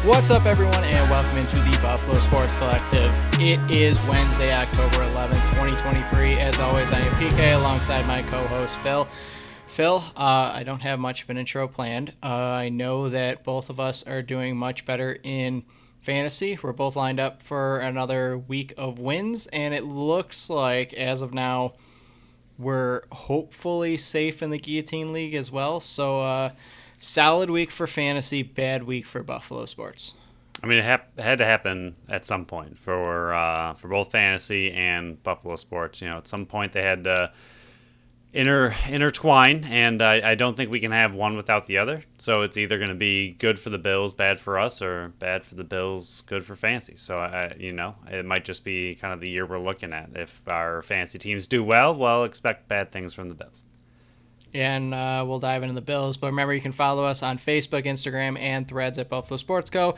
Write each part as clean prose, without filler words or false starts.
What's up, everyone, and welcome into the Buffalo Sports Collective. It is Wednesday, October 11th, 2023. As always, I am PK alongside my co-host, Phil. Phil, I don't have much of an intro planned. I know that both of us are doing much better in fantasy. We're both lined up for another week of wins, and it looks like, as of now, we're hopefully safe in the Guillotine League as well. So, solid week for fantasy, bad week for Buffalo sports. I mean, it had to happen at some point for both fantasy and Buffalo sports. You know, at some point they had to intertwine, and I don't think we can have one without the other. So it's either going to be good for the Bills, bad for us, or bad for the Bills, good for fantasy. So it might just be kind of the year we're looking at. If our fantasy teams do well, expect bad things from the Bills. And we'll dive into the Bills. But remember, you can follow us on Facebook, Instagram, and Threads at Buffalo Sports Co.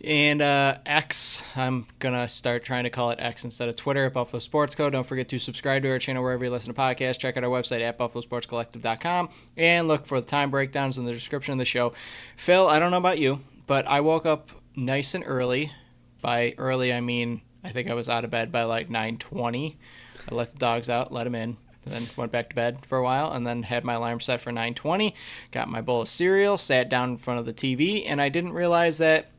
And X, I'm going to start trying to call it X instead of Twitter at Buffalo Sports Co. Don't forget to subscribe to our channel wherever you listen to podcasts. Check out our website at buffalosportscollective.com. And look for the time breakdowns in the description of the show. Phil, I don't know about you, but I woke up nice and early. By early, I mean I think I was out of bed by like 9:20. I let the dogs out, let them in. Then went back to bed for a while, and then had my alarm set for 9:20, got my bowl of cereal, sat down in front of the TV, and I didn't realize that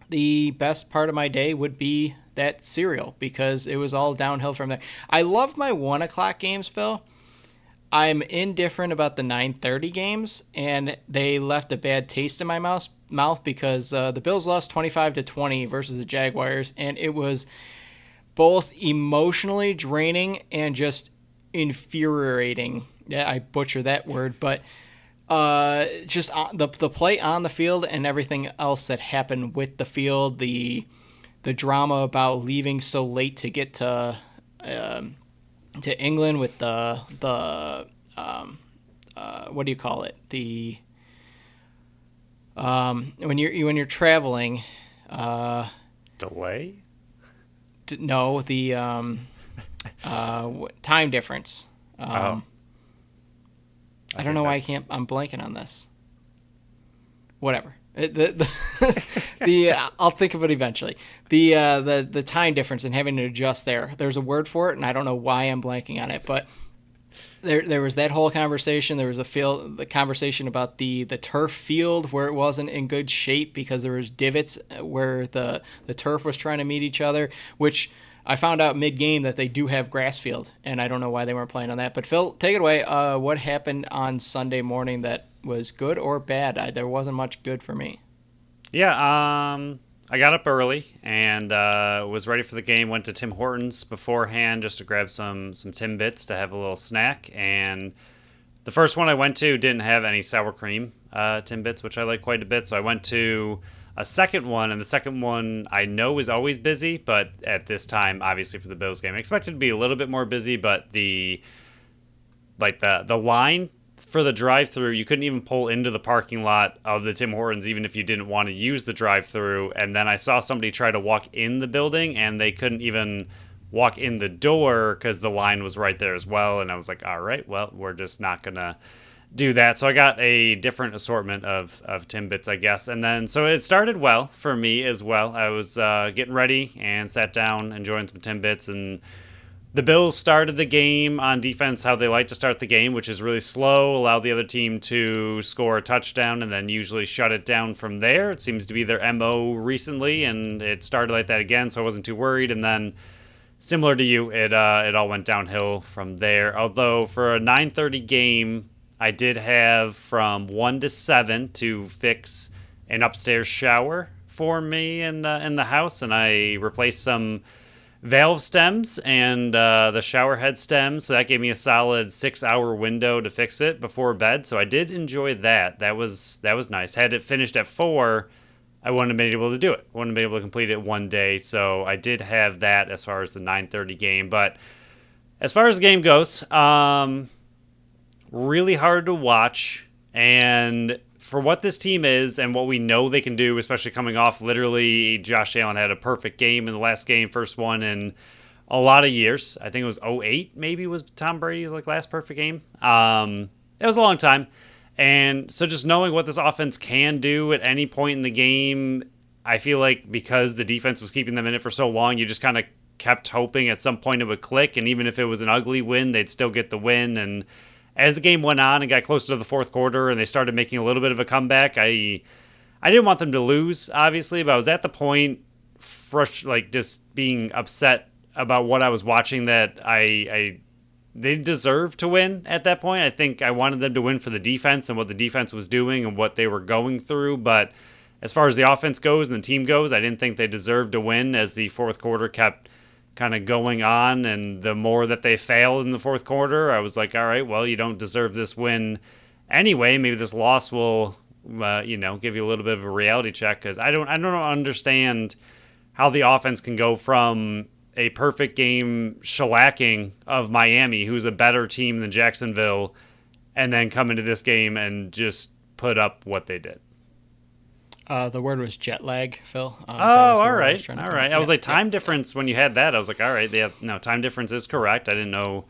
the best part of my day would be that cereal, because it was all downhill from there. I love my 1 o'clock games, Phil. I'm indifferent about the 9:30 games, and they left a bad taste in my mouth because the Bills lost 25-20 versus the Jaguars, and it was both emotionally draining and just infuriating. Yeah, I butcher that word, but just the play on the field and everything else that happened with the field, the drama about leaving so late to get to England with the what do you call it? The when you're traveling, Delay? No, the time difference. I don't know why I'm blanking on this. Whatever. I'll think of it eventually. The time difference and having to adjust there. There's a word for it, and I don't know why I'm blanking on it. But there was that whole conversation. There was the conversation about the turf field where it wasn't in good shape because there was divots where the turf was trying to meet each other, which I found out mid-game that they do have grass field, and I don't know why they weren't playing on that. But, Phil, take it away. What happened on Sunday morning that was good or bad? There wasn't much good for me. Yeah, I got up early and was ready for the game. Went to Tim Hortons beforehand just to grab some Timbits to have a little snack. And the first one I went to didn't have any sour cream Timbits, which I like quite a bit. So I went to a second one, and the second one I know is always busy, but at this time, obviously for the Bills game, I expected to be a little bit more busy, but the line for the drive-thru, you couldn't even pull into the parking lot of the Tim Hortons even if you didn't want to use the drive-thru. And then I saw somebody try to walk in the building, and they couldn't even walk in the door because the line was right there as well. And I was like, all right, well, we're just not going to do that. So I got a different assortment of Timbits, I guess. And then, so it started well for me as well. I was getting ready and sat down, enjoying some Timbits, and the Bills started the game on defense how they like to start the game, which is really slow, allow the other team to score a touchdown, and then usually shut it down from there. It seems to be their MO recently, and it started like that again, so I wasn't too worried. And then, similar to you, it all went downhill from there. Although, for a 9:30 game, I did have from 1 to 7 to fix an upstairs shower for me in the house, and I replaced some valve stems and the shower head stems, so that gave me a solid 6-hour window to fix it before bed. So I did enjoy that. That was nice. Had it finished at 4, I wouldn't have been able to do it. I wouldn't have been able to complete it one day. So I did have that as far as the 9:30 game. But as far as the game goes, really hard to watch, and for what this team is and what we know they can do, especially coming off literally Josh Allen had a perfect game in the last game, first one in a lot of years. I think it was 2008 maybe was Tom Brady's last perfect game. It was a long time. And so just knowing what this offense can do at any point in the game, I feel like because the defense was keeping them in it for so long, you just kind of kept hoping at some point it would click. And even if it was an ugly win, they'd still get the win. And as the game went on and got closer to the fourth quarter and they started making a little bit of a comeback, I didn't want them to lose, obviously, but I was at the point, just being upset about what I was watching, that they deserved to win at that point. I think I wanted them to win for the defense and what the defense was doing and what they were going through. But as far as the offense goes and the team goes, I didn't think they deserved to win as the fourth quarter kept kind of going on. And the more that they failed in the fourth quarter, I was like, all right, well, you don't deserve this win anyway. Maybe this loss will, give you a little bit of a reality check, because I don't understand how the offense can go from a perfect game shellacking of Miami, who's a better team than Jacksonville, and then come into this game and just put up what they did. The word was jet lag, Phil. All right. I was like, time difference, when you had that, I was like, all right, time difference is correct. I didn't know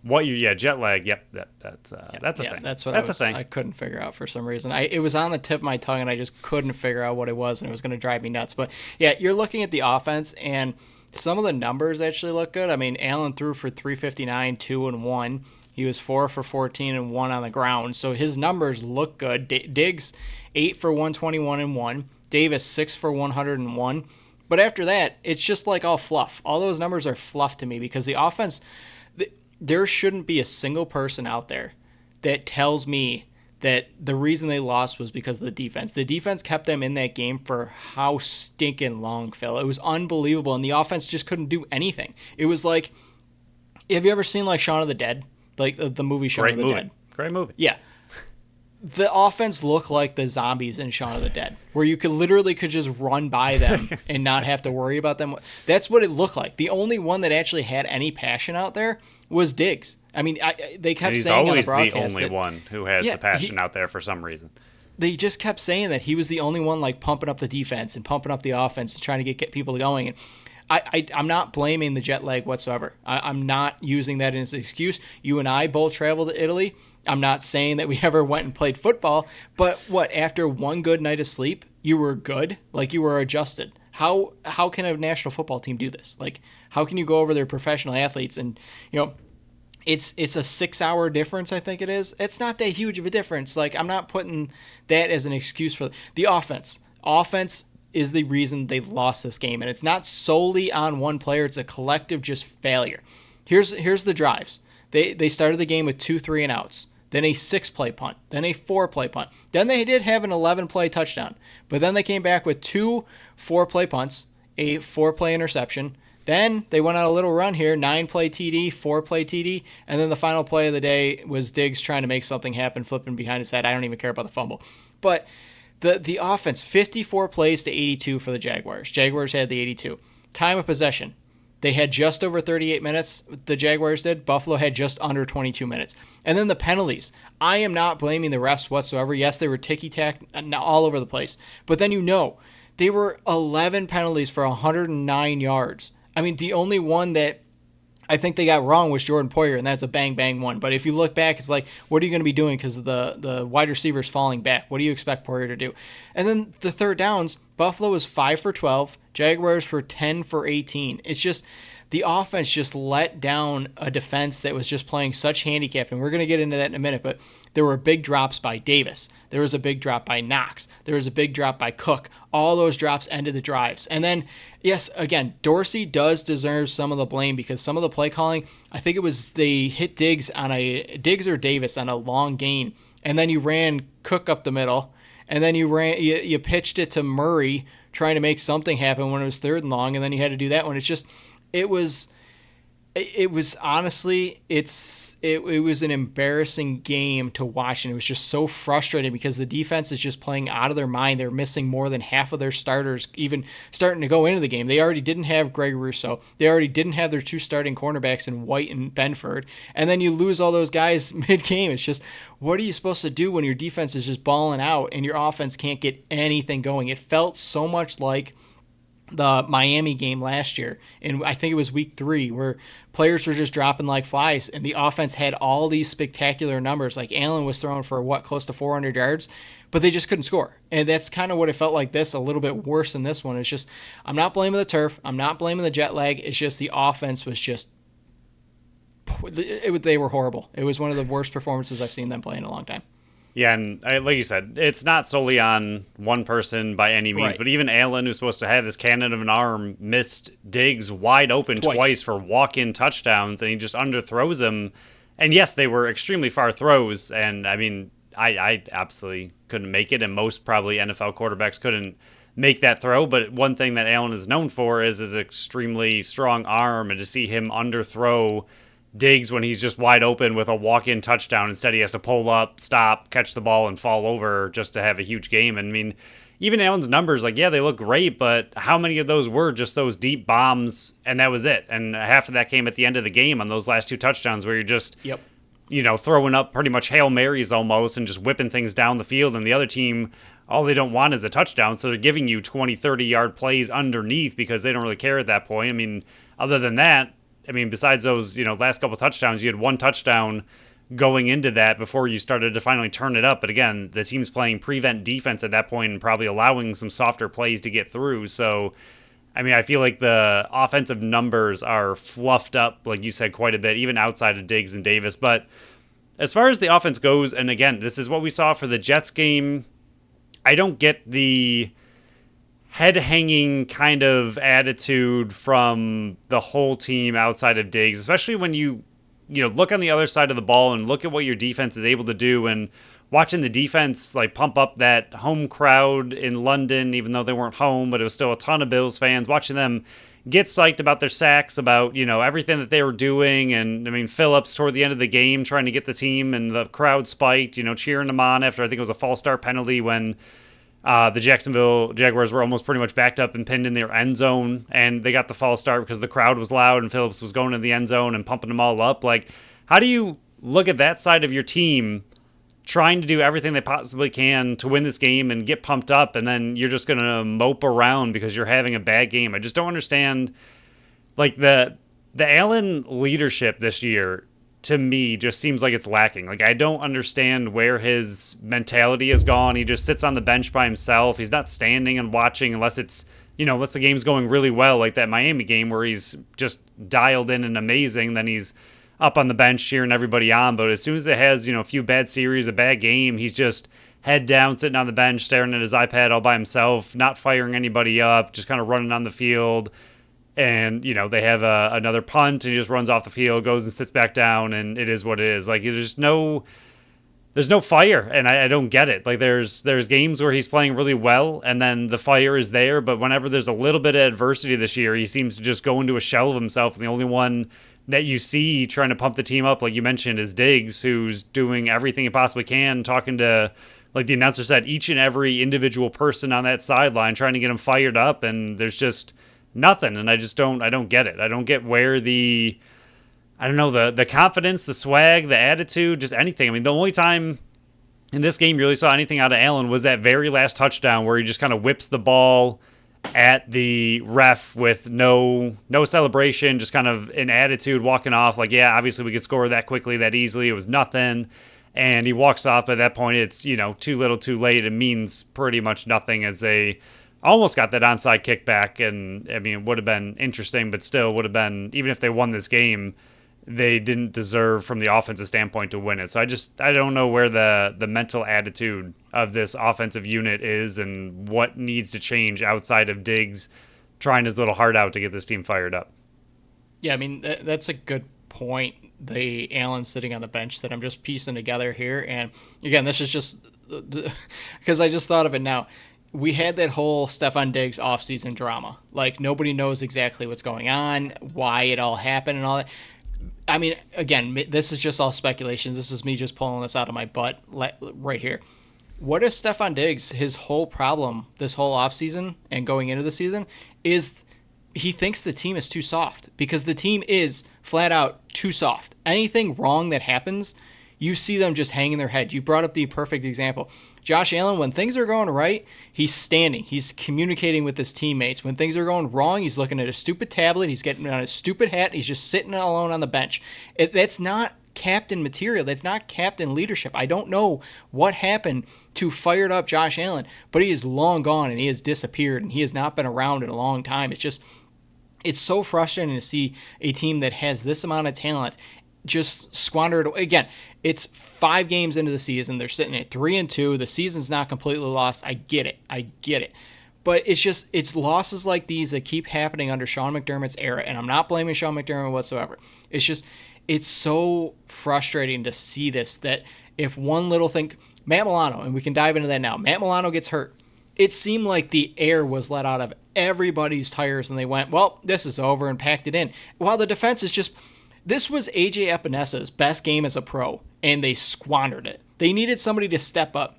jet lag. Yep, that's a thing. That's a thing. I couldn't figure out for some reason. It was on the tip of my tongue, and I just couldn't figure out what it was, and it was going to drive me nuts. But yeah, you're looking at the offense, and some of the numbers actually look good. I mean, Allen threw for 359, 2 and 1. He was 4 for 14 and 1 on the ground, so his numbers look good. Diggs 8 for 121 and 1. Davis 6 for 101. But after that, it's just like all fluff. All those numbers are fluff to me, because the offense, there shouldn't be a single person out there that tells me that the reason they lost was because of the defense. The defense kept them in that game for how stinking long, Phil. It was unbelievable, and the offense just couldn't do anything. It was like, have you ever seen like Shaun of the Dead? Like the movie Shaun of the Dead? Great movie. Yeah. The offense looked like the zombies in Shaun of the Dead, where you could just run by them and not have to worry about them. That's what it looked like. The only one that actually had any passion out there was Diggs. I mean, they kept saying on the broadcast, he's always the only one who has the passion out there for some reason. They just kept saying that he was the only one like pumping up the defense and pumping up the offense and trying to get people going. And I'm not blaming the jet lag whatsoever. I'm not using that as an excuse. You and I both traveled to Italy. I'm not saying that we ever went and played football, but after one good night of sleep, you were good? Like, you were adjusted. How can a national football team do this? Like, how can you go over their professional athletes and, it's a 6-hour difference, I think it is. It's not that huge of a difference. Like, I'm not putting that as an excuse for the offense. Offense is the reason they've lost this game, and it's not solely on one player. It's a collective just failure. Here's the drives. They started the game with 2 3-and-outs, then a 6-play punt, then a 4-play punt. Then they did have an 11-play touchdown, but then they came back with 2 4-play punts, a 4-play interception. Then they went on a little run here, 9-play TD, 4-play TD, and then the final play of the day was Diggs trying to make something happen, flipping behind his head. I don't even care about the fumble. But the offense, 54 plays to 82 for the Jaguars. Jaguars had the 82. Time of possession, they had just over 38 minutes, the Jaguars did. Buffalo had just under 22 minutes. And then the penalties. I am not blaming the refs whatsoever. Yes, they were ticky-tack all over the place. But then they were 11 penalties for 109 yards. I mean, the only one that I think they got wrong was Jordan Poyer, and that's a bang-bang one. But if you look back, it's like, what are you going to be doing because the wide receiver's falling back? What do you expect Poyer to do? And then the third downs, Buffalo was 5 for 12, Jaguars were 10 for 18. It's just the offense just let down a defense that was just playing such handicap, and we're going to get into that in a minute, but there were big drops by Davis. There was a big drop by Knox. There was a big drop by Cook. All those drops ended the drives. And then, yes, again, Dorsey does deserve some of the blame because some of the play calling, I think it was they hit Diggs or Davis on a long gain, and then you ran Cook up the middle, and then you pitched it to Murray trying to make something happen when it was 3rd and long, and then you had to do that one. It's just, it was honestly, it was an embarrassing game to watch, and it was just so frustrating because the defense is just playing out of their mind. They're missing more than half of their starters even starting to go into the game. They already didn't have Greg Rousseau. They already didn't have their 2 starting cornerbacks in White and Benford, and then you lose all those guys mid-game. It's just, what are you supposed to do when your defense is just balling out and your offense can't get anything going? It felt so much like the Miami game last year, and I think it was week 3, where players were just dropping like flies, and the offense had all these spectacular numbers. Like Allen was throwing for close to 400 yards, but they just couldn't score. And that's kind of what it felt like a little bit worse than this one. It's just, I'm not blaming the turf, I'm not blaming the jet lag. It's just the offense was just, they were horrible. It was one of the worst performances I've seen them play in a long time. Yeah, and like you said, it's not solely on one person by any means, Right. but even Allen, who's supposed to have this cannon of an arm, missed Diggs wide open twice for walk-in touchdowns, and he just underthrows him. And yes, they were extremely far throws, and I mean, I absolutely couldn't make it, and most probably NFL quarterbacks couldn't make that throw. But one thing that Allen is known for is his extremely strong arm, and to see him underthrow Diggs when he's just wide open with a walk-in touchdown. Instead, he has to pull up, stop, catch the ball, and fall over just to have a huge game. And I mean, even Allen's numbers, like, yeah, they look great, but how many of those were just those deep bombs, and that was it? And half of that came at the end of the game on those last 2 touchdowns where you're just, Yep. throwing up pretty much Hail Marys almost and just whipping things down the field. And the other team, all they don't want is a touchdown, so they're giving you 20, 30-yard plays underneath because they don't really care at that point. I mean, other than that, besides those, last couple touchdowns, you had 1 touchdown going into that before you started to finally turn it up. But again, the team's playing prevent defense at that point and probably allowing some softer plays to get through. So, I feel like the offensive numbers are fluffed up, like you said, quite a bit, even outside of Diggs and Davis. But as far as the offense goes, and again, this is what we saw for the Jets game, I don't get the head-hanging kind of attitude from the whole team outside of Diggs, especially when you look on the other side of the ball and look at what your defense is able to do, and watching the defense like pump up that home crowd in London, even though they weren't home, but it was still a ton of Bills fans, watching them get psyched about their sacks, about, everything that they were doing. And Phillips toward the end of the game trying to get the team and the crowd spiked, cheering them on after I think it was a false start penalty when the Jacksonville Jaguars were almost pretty much backed up and pinned in their end zone, and they got the false start because the crowd was loud and Phillips was going to the end zone and pumping them all up. Like, how do you look at that side of your team trying to do everything they possibly can to win this game and get pumped up, and then you're just going to mope around because you're having a bad game? I just don't understand. Like, the Allen leadership this year, to me, just seems like it's lacking. Like, I don't understand where his mentality has gone. He just sits on the bench by himself. He's not standing and watching unless it's, unless the game's going really well, like that Miami game where he's just dialed in and amazing. Then he's up on the bench cheering everybody on. But as soon as it has, a few bad series, a bad game, he's just head down, sitting on the bench, staring at his iPad all by himself, not firing anybody up, just kind of running on the field. And, they have another punt, and he just runs off the field, goes and sits back down, and it is what it is. Like, there's no fire, and I don't get it. Like, there's games where he's playing really well, and then the fire is there, but whenever there's a little bit of adversity this year, he seems to just go into a shell of himself, and the only one that you see trying to pump the team up, like you mentioned, is Diggs, who's doing everything he possibly can, talking to, like the announcer said, each and every individual person on that sideline, trying to get him fired up, and there's just nothing. And I don't get it. I don't get where the confidence, the swag, the attitude, just anything. The only time in this game you really saw anything out of Allen was that very last touchdown where he just kind of whips the ball at the ref with no celebration, just kind of an attitude, walking off like, yeah, obviously we could score that quickly, that easily. It was nothing. And he walks off. At that point, it's, too little, too late. It means pretty much nothing, as they almost got that onside kickback. And it would have been interesting, but still would have been, even if they won this game, they didn't deserve from the offensive standpoint to win it. So I don't know where the mental attitude of this offensive unit is and what needs to change outside of Diggs trying his little heart out to get this team fired up. Yeah, that's a good point. The Allen sitting on the bench that I'm just piecing together here. And again, this is just because I just thought of it now. We had that whole Stefon Diggs offseason drama. Like, nobody knows exactly what's going on, why it all happened and all that. Again, this is just all speculations. This is me just pulling this out of my butt right here. What if Stefon Diggs, his whole problem this whole offseason and going into the season is he thinks the team is too soft, because the team is flat out too soft. Anything wrong that happens, you see them just hanging their head. You brought up the perfect example. Josh Allen, when things are going right, he's standing. He's communicating with his teammates. When things are going wrong, he's looking at a stupid tablet. He's getting on his stupid hat. He's just sitting alone on the bench. That's not captain material. That's not captain leadership. I don't know what happened to fired up Josh Allen, but he is long gone and he has disappeared and he has not been around in a long time. It's so frustrating to see a team that has this amount of talent just squandered. Again, it's 5 games into the season. They're sitting at 3-2. The season's not completely lost. I get it. But it's losses like these that keep happening under Sean McDermott's era. And I'm not blaming Sean McDermott whatsoever. It's so frustrating to see this, that if one little thing, Matt Milano, and we can dive into that now. Matt Milano gets hurt. It seemed like the air was let out of everybody's tires and they went, well, this is over, and packed it in. While the defense is just, this was AJ Epenesa's best game as a pro, and they squandered it. They needed somebody to step up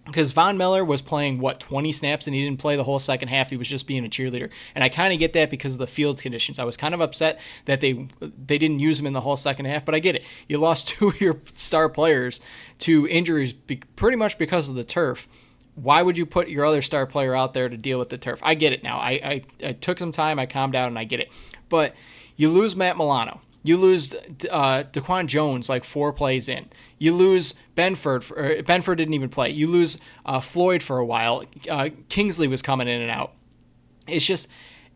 because Von Miller was playing, 20 snaps, and he didn't play the whole second half. He was just being a cheerleader. And I kind of get that because of the field conditions. I was kind of upset that they didn't use him in the whole second half, but I get it. You lost 2 of your star players to injuries pretty much because of the turf. Why would you put your other star player out there to deal with the turf? I get it now. I took some time, I calmed down, and I get it. But you lose Matt Milano. You lose Daquan Jones 4 plays in. You lose Benford. Benford didn't even play. You lose Floyd for a while. Kingsley was coming in and out. It's just,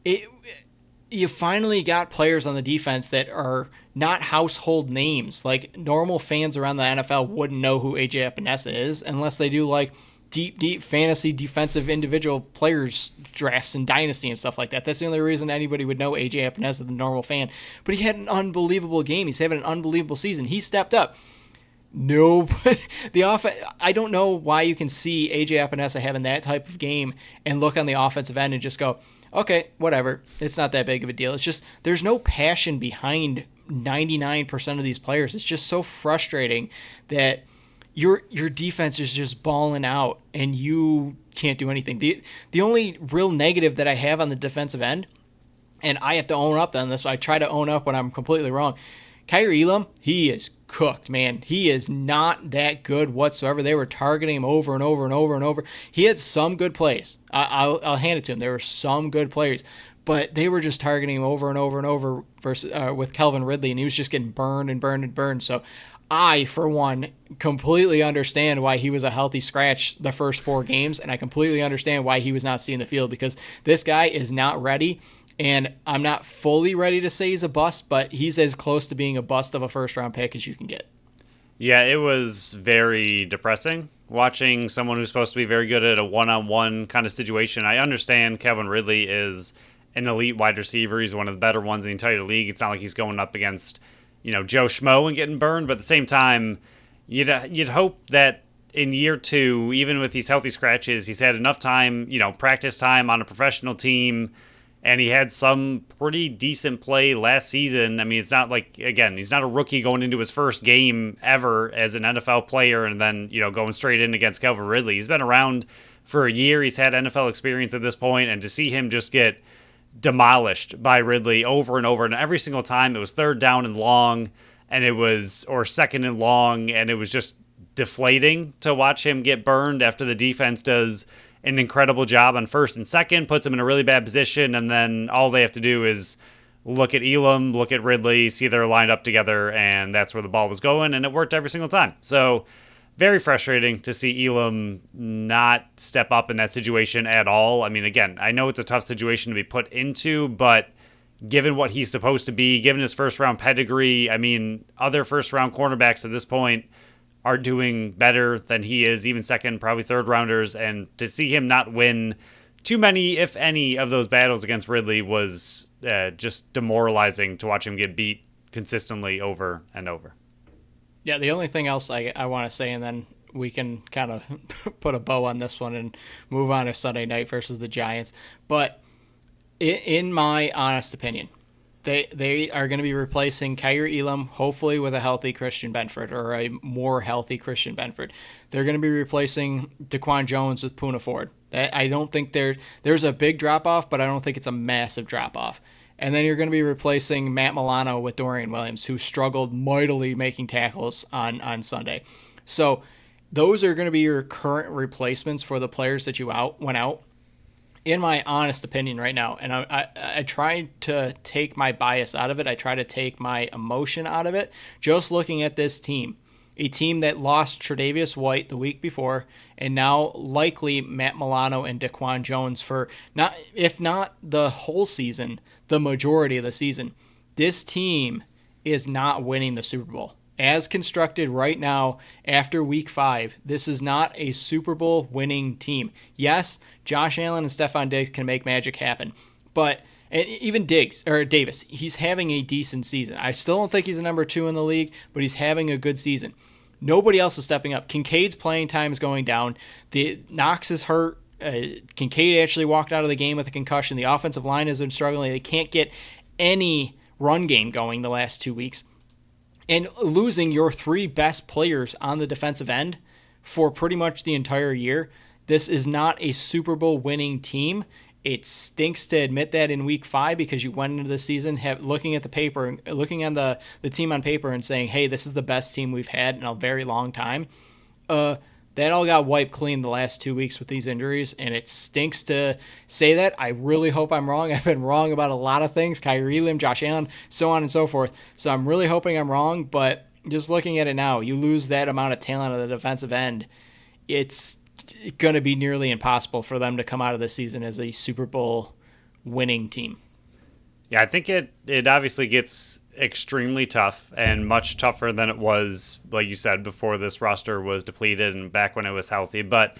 you finally got players on the defense that are not household names. Like, normal fans around the NFL wouldn't know who AJ Epinesa is unless they do deep fantasy defensive individual players drafts and dynasty and stuff like that. That's the only reason anybody would know AJ Epinesa, the normal fan. But he had an unbelievable game. He's having an unbelievable season. He stepped up. Nope. I don't know why you can see AJ Epinesa having that type of game and look on the offensive end and just go, okay, whatever. It's not that big of a deal. It's just, there's no passion behind 99% of these players. It's just so frustrating that your defense is just balling out and you can't do anything. The only real negative that I have on the defensive end, and I have to own up on this, I try to own up when I'm completely wrong. Kyrie Elam, he is cooked, man. He is not that good whatsoever. They were targeting him over and over and over and over. He had some good plays. I'll hand it to him. There were some good plays, but they were just targeting him over and over and over versus with Calvin Ridley, and he was just getting burned and burned and burned. So I, for one, completely understand why he was a healthy scratch the first 4 games, and I completely understand why he was not seeing the field, because this guy is not ready, and I'm not fully ready to say he's a bust, but he's as close to being a bust of a first-round pick as you can get. Yeah, it was very depressing watching someone who's supposed to be very good at a one-on-one kind of situation. I understand Calvin Ridley is an elite wide receiver. He's one of the better ones in the entire league. It's not like he's going up against Joe Schmo and getting burned, but at the same time, you'd hope that in year 2, even with these healthy scratches, he's had enough time, practice time on a professional team, and he had some pretty decent play last season. I mean, it's not like, again, he's not a rookie going into his first game ever as an NFL player and then, going straight in against Calvin Ridley. He's been around for a year. He's had NFL experience at this point, and to see him just get demolished by Ridley over and over, and every single time it was 3rd down and long, and it was, or 2nd and long, and it was just deflating to watch him get burned after the defense does an incredible job on 1st and 2nd, puts him in a really bad position, and then all they have to do is look at Elam, look at Ridley, see they're lined up together, and that's where the ball was going, and it worked every single time. So very frustrating to see Elam not step up in that situation at all. I mean, again, I know it's a tough situation to be put into, but given what he's supposed to be, given his first-round pedigree, I mean, other first-round cornerbacks at this point are doing better than he is, even 2nd, probably 3rd rounders, and to see him not win too many, if any, of those battles against Ridley was just demoralizing to watch him get beat consistently over and over. Yeah, the only thing else I want to say, and then we can kind of put a bow on this one and move on to Sunday night versus the Giants. But in my honest opinion, they are going to be replacing Kyrie Elam, hopefully with a healthy Christian Benford, or a more healthy Christian Benford. They're going to be replacing Daquan Jones with Poona Ford. I don't think there's a big drop-off, but I don't think it's a massive drop-off. And then you're going to be replacing Matt Milano with Dorian Williams, who struggled mightily making tackles on Sunday. So those are going to be your current replacements for the players that went out. In my honest opinion right now, and I try to take my bias out of it. I try to take my emotion out of it. Just looking at this team, a team that lost Tre'Davious White the week before, and now likely Matt Milano and Daquan Jones for if not the whole season, the majority of the season. This team is not winning the Super Bowl. As constructed right now after week 5, this is not a Super Bowl winning team. Yes, Josh Allen and Stephon Diggs can make magic happen, but even Davis, he's having a decent season. I still don't think he's a number 2 in the league, but he's having a good season. Nobody else is stepping up. Kincaid's playing time is going down. Knox is hurt. Kincaid actually walked out of the game with a concussion. The offensive line has been struggling. They can't get any run game going the last 2 weeks. And losing your 3 best players on the defensive end for pretty much the entire year, this is not a Super Bowl winning team. It stinks to admit that in week 5 because you went into the season looking at the paper, looking at the team on paper and saying, hey, this is the best team we've had in a very long time. That all got wiped clean the last 2 weeks with these injuries, and it stinks to say that. I really hope I'm wrong. I've been wrong about a lot of things, Kyrie Lim, Josh Allen, so on and so forth. So I'm really hoping I'm wrong, but just looking at it now, you lose that amount of talent at the defensive end, it's going to be nearly impossible for them to come out of the season as a Super Bowl winning team. Yeah, I think it obviously gets extremely tough and much tougher than it was, like you said, before this roster was depleted and back when it was healthy. But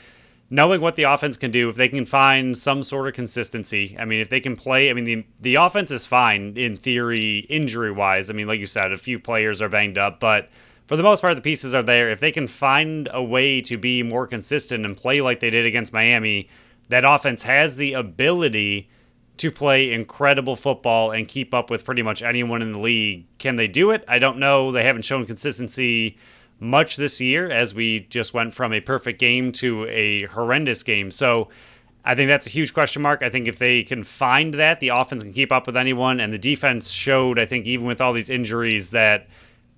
knowing what the offense can do, if they can find some sort of consistency, I mean, if they can play, I mean, the offense is fine in theory, injury-wise. I mean, like you said, a few players are banged up, but for the most part, the pieces are there. If they can find a way to be more consistent and play like they did against Miami, that offense has the ability to play incredible football and keep up with pretty much anyone in the league. Can they do it? I don't know. They haven't shown consistency much this year as we just went from a perfect game to a horrendous game. So I think that's a huge question mark. I think if they can find that, the offense can keep up with anyone. And the defense showed, I think, even with all these injuries, that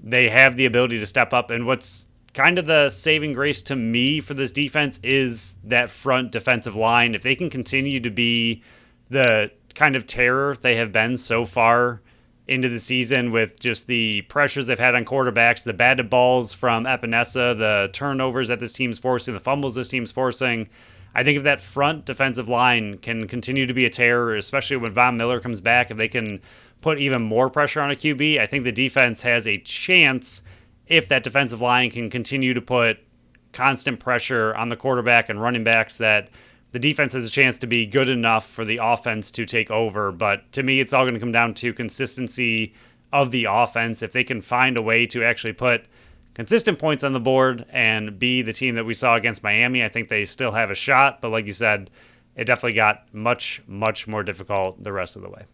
they have the ability to step up. And what's kind of the saving grace to me for this defense is that front defensive line. If they can continue to be the kind of terror they have been so far into the season with just the pressures they've had on quarterbacks, the batted balls from Epinesa, the turnovers that this team's forcing, the fumbles this team's forcing. I think if that front defensive line can continue to be a terror, especially when Von Miller comes back, if they can put even more pressure on a QB, I think the defense has a chance if that defensive line can continue to put constant pressure on the quarterback and running backs, that the defense has a chance to be good enough for the offense to take over. But to me, it's all going to come down to consistency of the offense. If they can find a way to actually put consistent points on the board and be the team that we saw against Miami, I think they still have a shot. But like you said, it definitely got much, much more difficult the rest of the way.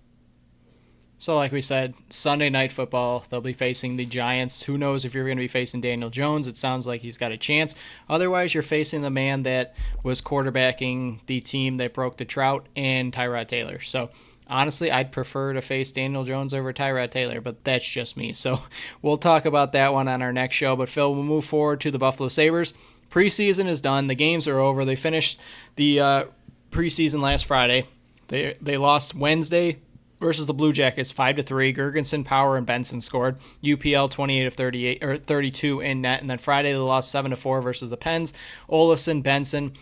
So like we said, Sunday Night Football, they'll be facing the Giants. Who knows if you're going to be facing Daniel Jones? It sounds like he's got a chance. Otherwise, you're facing the man that was quarterbacking the team that broke the drought and Tyrod Taylor. So honestly, I'd prefer to face Daniel Jones over Tyrod Taylor, but that's just me. So we'll talk about that one on our next show. But Phil, we'll move forward to the Buffalo Sabres. Preseason is done. The games are over. They finished the preseason last Friday. They lost Wednesday versus the Blue Jackets 5-3. Gergensen, Power, and Benson scored. UPL 28 of 38 or 32 in net, and then Friday they lost 7-4 versus the Pens. Olofsson, Benson,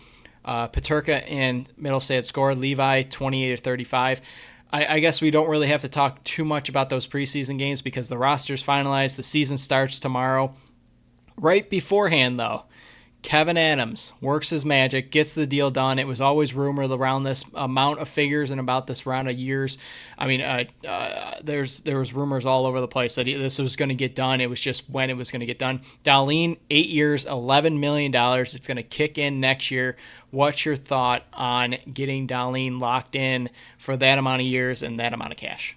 Peterka, and Middlestad scored. Levi 28 of 35. I guess we don't really have to talk too much about those preseason games because the roster's finalized. The season starts tomorrow. Right beforehand, though, Kevin Adams works his magic, gets the deal done. It was always rumored around this amount of figures and about this round of years. I mean, there was rumors all over the place that this was going to get done. It was just when it was going to get done. Dahlin, 8 years, $11 million. It's going to kick in next year. What's your thought on getting Dahlin locked in for that amount of years and that amount of cash?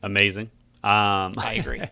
Amazing. I agree.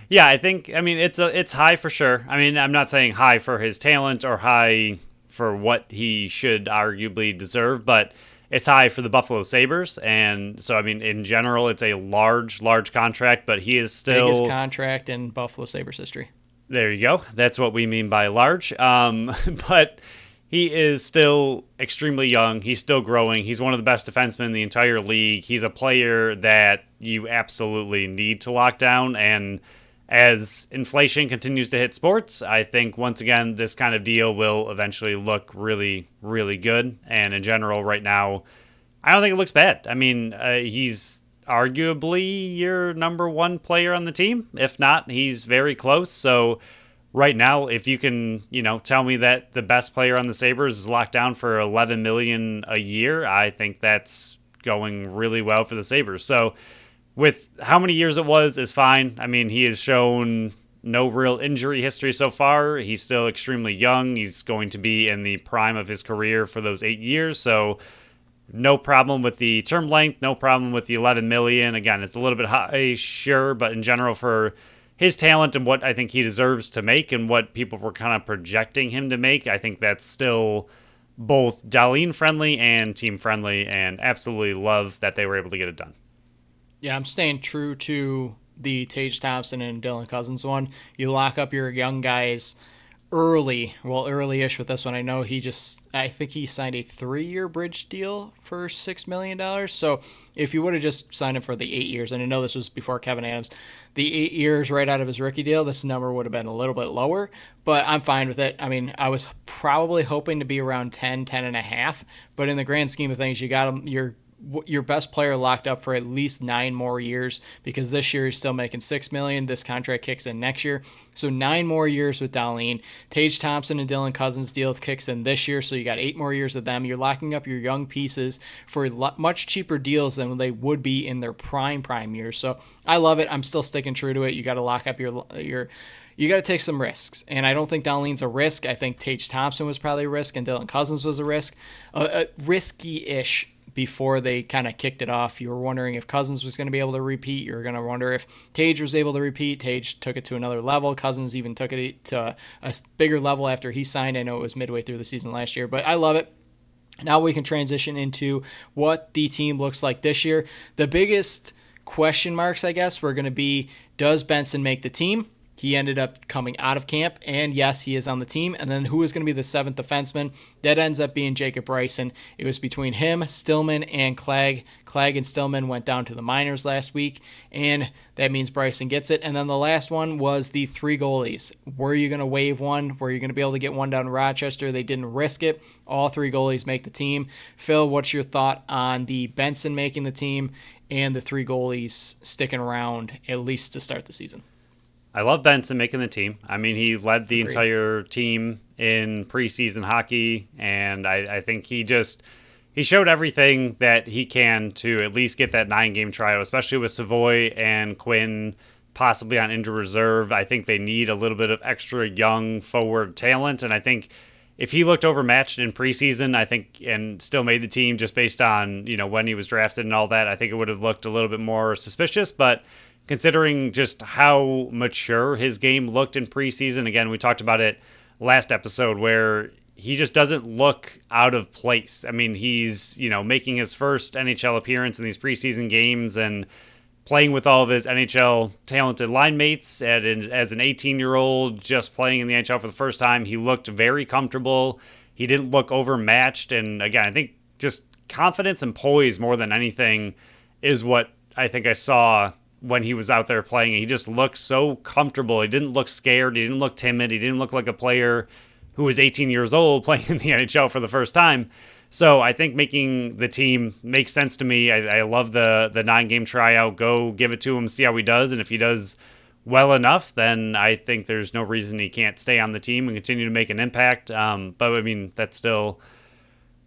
Yeah, I think, I mean, it's high for sure. I mean, I'm not saying high for his talent or high for what he should arguably deserve, but it's high for the Buffalo Sabres. And so, I mean, in general, it's a large contract, but he is Biggest still. contract in Buffalo Sabres history. There you go. That's what we mean by large. But he is still extremely young. He's still growing. He's one of the best defensemen in the entire league. He's a player that you absolutely need to lock down. And as inflation continues to hit sports, I think once again, this kind of deal will eventually look really, really good. And in general, right now, I don't think it looks bad. I mean, he's arguably your number one player on the team. If not, he's very close. So right now, if you can, tell me that the best player on the Sabres is locked down for $11 million a year, I think that's going really well for the Sabres. So with how many years it was is fine. I mean, he has shown no real injury history so far. He's still extremely young. He's going to be in the prime of his career for those 8 years. So no problem with the term length, no problem with the $11 million. Again, it's a little bit high, sure, but in general, for his talent and what I think he deserves to make and what people were kind of projecting him to make, I think that's still both Darlene friendly and team friendly, and absolutely love that they were able to get it done. Yeah, I'm staying true to the Tage Thompson and Dylan Cousins one. You lock up your young guys early-ish with this one. I think he signed a 3-year bridge deal for $6 million. So if you would have just signed him for the 8 years, and I know this was before Kevin Adams, the 8 years right out of his rookie deal, this number would have been a little bit lower, but I'm fine with it. I mean, I was probably hoping to be around 10 and a half, but in the grand scheme of things, you got him, your best player locked up for at least 9 more years, because this year he's still making $6 million. This contract kicks in next year, so 9 more years with Darlene. Tage Thompson and Dylan Cousins deal kicks in this year, so you got 8 more years of them. You're locking up your young pieces for much cheaper deals than they would be in their prime years. So I love it. I'm still sticking true to it. You got to lock up your you got to take some risks. And I don't think Darlene's a risk. I think Tage Thompson was probably a risk, and Dylan Cousins was a risk. Risky-ish before they kind of kicked it off. You were wondering if Cousins was going to be able to repeat. You were going to wonder if Tage was able to repeat. Tage took it to another level. Cousins even took it to a bigger level after he signed. I know it was midway through the season last year, but I love it. Now we can transition into what the team looks like this year. The biggest question marks, I guess, were going to be, does Benson make the team? He ended up coming out of camp, and yes, he is on the team. And then who is going to be the 7th defenseman? That ends up being Jacob Bryson. It was between him, Stillman, and Clegg. Clegg and Stillman went down to the minors last week, and that means Bryson gets it. And then the last one was the 3 goalies. Were you going to waive one? Were you going to be able to get one down in Rochester? They didn't risk it. All 3 goalies make the team. Phil, what's your thought on the Benson making the team and the 3 goalies sticking around at least to start the season? I love Benson making the team. I mean, he led the entire team in preseason hockey, and I think he showed everything that he can to at least get that 9-game tryout, especially with Savoy and Quinn possibly on injured reserve. I think they need a little bit of extra young forward talent, and I think if he looked overmatched in preseason, I think, and still made the team just based on, when he was drafted and all that, I think it would have looked a little bit more suspicious, but considering just how mature his game looked in preseason. Again, we talked about it last episode where he just doesn't look out of place. I mean, he's, making his first NHL appearance in these preseason games and playing with all of his NHL talented line mates as an 18-year-old just playing in the NHL for the first time. He looked very comfortable. He didn't look overmatched. And again, I think just confidence and poise more than anything is what I think I saw when he was out there playing. He just looked so comfortable. He didn't look scared. He didn't look timid. He didn't look like a player who was 18 years old playing in the NHL for the first time. So I think making the team makes sense to me. I love the 9-game tryout. Go give it to him, see how he does. And if he does well enough, then I think there's no reason he can't stay on the team and continue to make an impact. But I mean, that's still,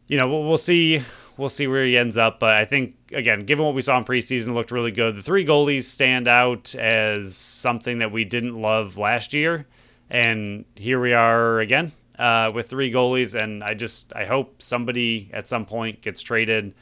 we'll see. We'll see where he ends up. But I think, again, given what we saw in preseason, looked really good. The 3 goalies stand out as something that we didn't love last year. And here we are again with 3 goalies. And I hope somebody at some point gets traded.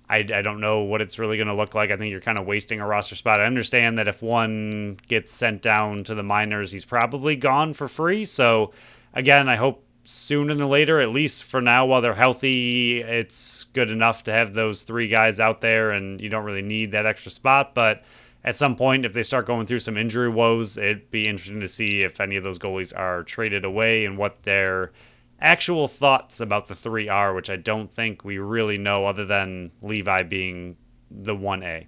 I don't know what it's really going to look like. I think you're kind of wasting a roster spot. I understand that if one gets sent down to the minors, he's probably gone for free. So, again, I hope sooner than later, at least for now, while they're healthy, it's good enough to have those three guys out there, and you don't really need that extra spot. But at some point, if they start going through some injury woes, it'd be interesting to see if any of those goalies are traded away and what their actual thoughts about the three are, which I don't think we really know other than Levi being the 1A.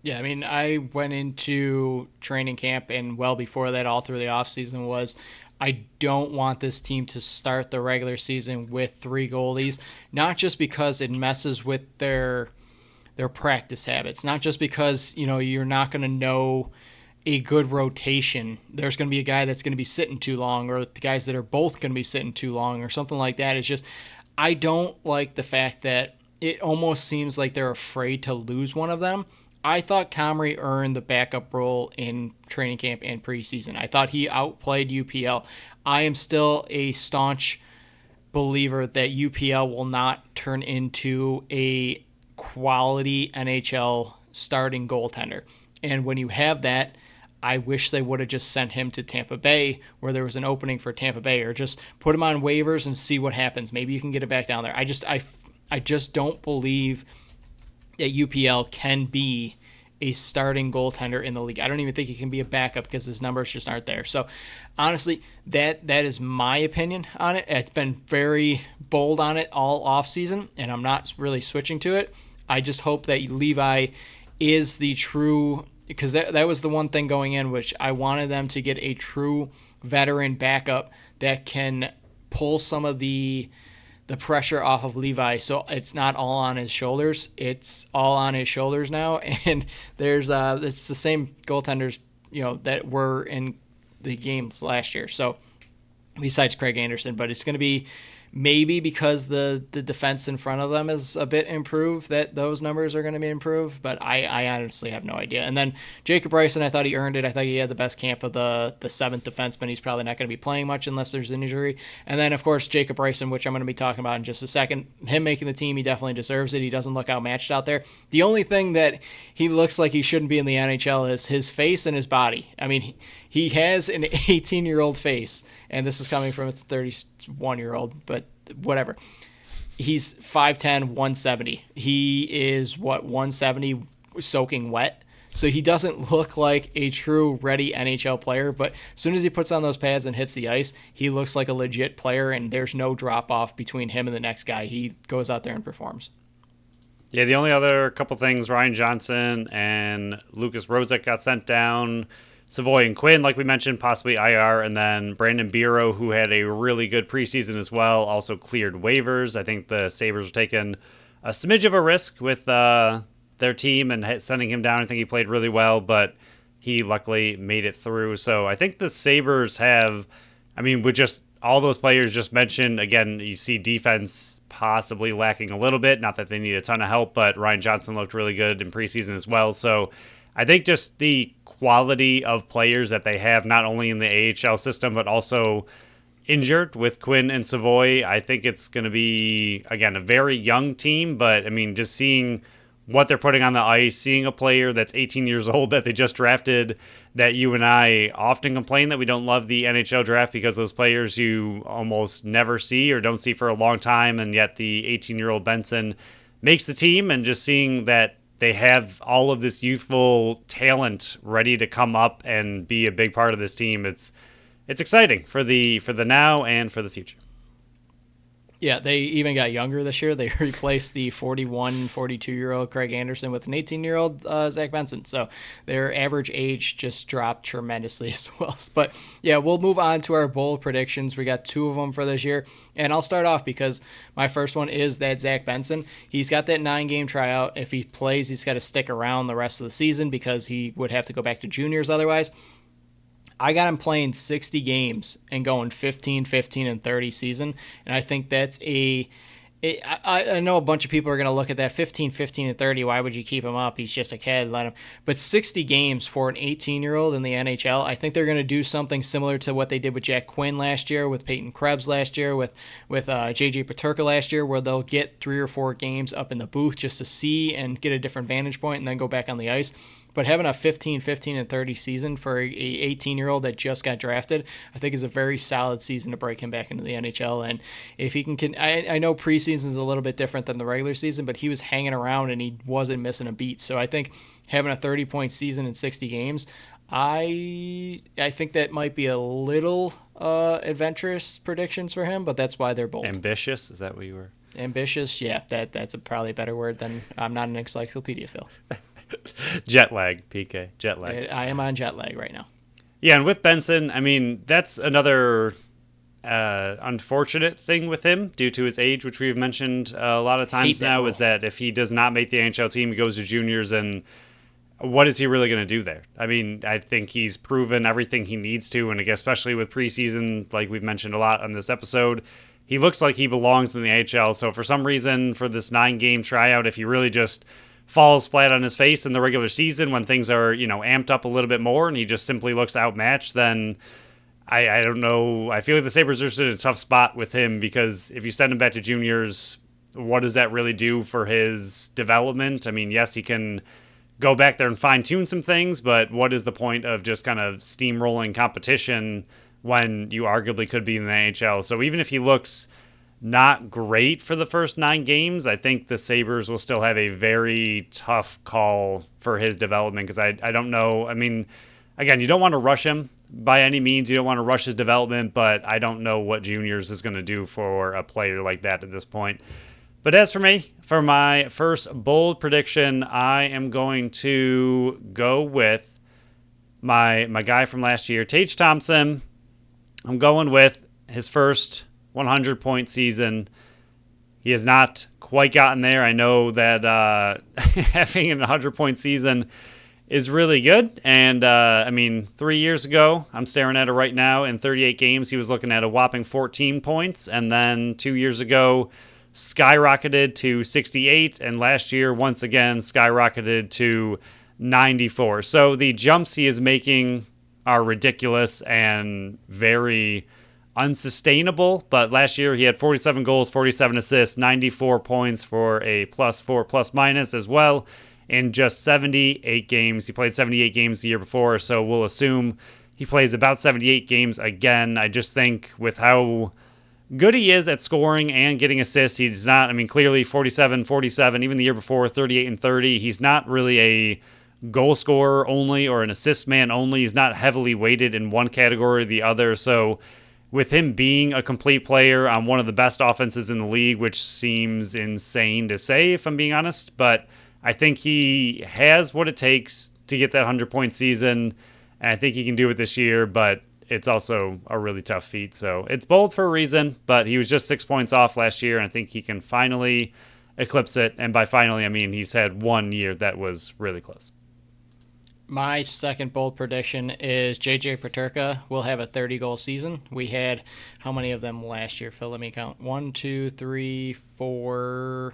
Yeah, I mean, I went into training camp, and well before that, all through the offseason, was I don't want this team to start the regular season with three goalies, not just because it messes with their practice habits, not just because, you're not going to know a good rotation. There's going to be a guy that's going to be sitting too long, or the guys that are both going to be sitting too long, or something like that. It's just, I don't like the fact that it almost seems like they're afraid to lose one of them. I thought Comrie earned the backup role in training camp and preseason. I thought he outplayed UPL. I am still a staunch believer that UPL will not turn into a quality NHL starting goaltender. And when you have that, I wish they would have just sent him to Tampa Bay where there was an opening for Tampa Bay, or just put him on waivers and see what happens. Maybe you can get it back down there. I just don't believe that UPL can be a starting goaltender in the league. I don't even think he can be a backup because his numbers just aren't there. So honestly, that is my opinion on it. It's been very bold on it all offseason, and I'm not really switching to it. I just hope that Levi is the true, because that was the one thing going in, which I wanted them to get a true veteran backup that can pull some of the pressure off of Levi, so it's not all on his shoulders. It's all on his shoulders now, and it's the same goaltenders that were in the games last year. So besides Craig Anderson, but it's going to be maybe because the defense in front of them is a bit improved that those numbers are going to be improved, but I honestly have no idea. And then Jacob Bryson, I thought he earned it. I thought he had the best camp of the seventh defenseman. He's probably not going to be playing much unless there's an injury. And then, of course, Jacob Bryson, which I'm going to be talking about in just a second, him making the team, he definitely deserves it. He doesn't look outmatched out there. The only thing that he looks like he shouldn't be in the NHL is his face and his body. I mean, he has an 18-year-old face, and this is coming from a 31-year-old, but whatever. He's 5'10", 170. He is, 170 soaking wet? So he doesn't look like a true ready NHL player, but as soon as he puts on those pads and hits the ice, he looks like a legit player, and there's no drop-off between him and the next guy. He goes out there and performs. Yeah, the only other couple things, Ryan Johnson and Lucas Rozek got sent down. Savoy and Quinn, like we mentioned, possibly IR, and then Brandon Biro, who had a really good preseason as well, also cleared waivers. I think the Sabres were taking a smidge of a risk with their team and sending him down. I think he played really well, but he luckily made it through. So I think the Sabres have, with just all those players just mentioned, again, you see defense possibly lacking a little bit. Not that they need a ton of help, but Ryan Johnson looked really good in preseason as well. So I think just the quality of players that they have, not only in the AHL system, but also injured with Quinn and Savoy. I think it's going to be, again, a very young team, but just seeing what they're putting on the ice, seeing a player that's 18 years old that they just drafted, that you and I often complain that we don't love the NHL draft because those players you almost never see or don't see for a long time, and yet the 18-year-old Benson makes the team, and just seeing that they have all of this youthful talent ready to come up and be a big part of this team. It's exciting for the now and for the future. Yeah, they even got younger this year. They replaced the 41, 42-year-old Craig Anderson with an 18-year-old Zach Benson. So their average age just dropped tremendously as well. But, yeah, we'll move on to our bold predictions. We got two of them for this year. And I'll start off because my first one is that Zach Benson. He's got that 9-game tryout. If he plays, he's got to stick around the rest of the season because he would have to go back to juniors otherwise. I got him playing 60 games and going 15, 15, and 30 season, and I think that's I know a bunch of people are going to look at that 15, 15, and 30. Why would you keep him up? He's just a kid. Let him. But 60 games for an 18-year-old in the NHL, I think they're going to do something similar to what they did with Jack Quinn last year, with Peyton Krebs last year, with JJ Peterka last year, where they'll get 3 or 4 games up in the booth just to see and get a different vantage point and then go back on the ice. But having a 15-15-30 season for a 18-year-old that just got drafted, I think is a very solid season to break him back into the NHL. And if he can I know preseason is a little bit different than the regular season, but he was hanging around and he wasn't missing a beat. So I think having a 30-point season in 60 games, I think that might be a little adventurous predictions for him, but that's why they're bold. Ambitious? Is that what you were? Ambitious? Yeah, that's probably a better word than I'm not an encyclopedia, Phil. Jet lag, PK. Jet lag. I am on jet lag right now. Yeah, and with Benson, I mean, that's another unfortunate thing with him due to his age, which we've mentioned a lot of times now, is that if he does not make the NHL team, he goes to juniors, and what is he really going to do there? I mean, I think he's proven everything he needs to, and especially with preseason, like we've mentioned a lot on this episode, he looks like he belongs in the NHL. So for some reason, for this 9-game tryout, if he really just falls flat on his face in the regular season when things are, amped up a little bit more and he just simply looks outmatched, then I don't know. I feel like the Sabres are in a tough spot with him, because if you send him back to juniors, what does that really do for his development? I mean, yes, he can go back there and fine-tune some things, but what is the point of just kind of steamrolling competition when you arguably could be in the NHL? So even if he looks not great for the first 9 games, I think the Sabres will still have a very tough call for his development, because I don't know. I mean, again, you don't want to rush him by any means. You don't want to rush his development, but I don't know what juniors is going to do for a player like that at this point. But as for me, for my first bold prediction, I am going to go with my guy from last year, Tage Thompson. I'm going with his first 100-point season. He has not quite gotten there. I know that having a 100-point season is really good. And, 3 years ago, I'm staring at it right now, in 38 games, he was looking at a whopping 14 points. And then 2 years ago, skyrocketed to 68. And last year, once again, skyrocketed to 94. So the jumps he is making are ridiculous and very unsustainable. But last year he had 47 goals, 47 assists, 94 points for a +4 ± as well in just 78 games. He played 78 games the year before, so we'll assume he plays about 78 games again. I just think with how good he is at scoring and getting assists, he's not, clearly 47, 47, even the year before, 38 and 30. He's not really a goal scorer only or an assist man only. He's not heavily weighted in one category or the other. So with him being a complete player on one of the best offenses in the league, which seems insane to say if I'm being honest, but I think he has what it takes to get that 100-point season, and I think he can do it this year, but it's also a really tough feat. So it's bold for a reason, but he was just 6 points off last year, and I think he can finally eclipse it. And by finally, I mean he's had 1 year that was really close. My second bold prediction is JJ Peterka will have a 30-goal season. We had how many of them last year, Phil? Let me count. 1, 2, 3, 4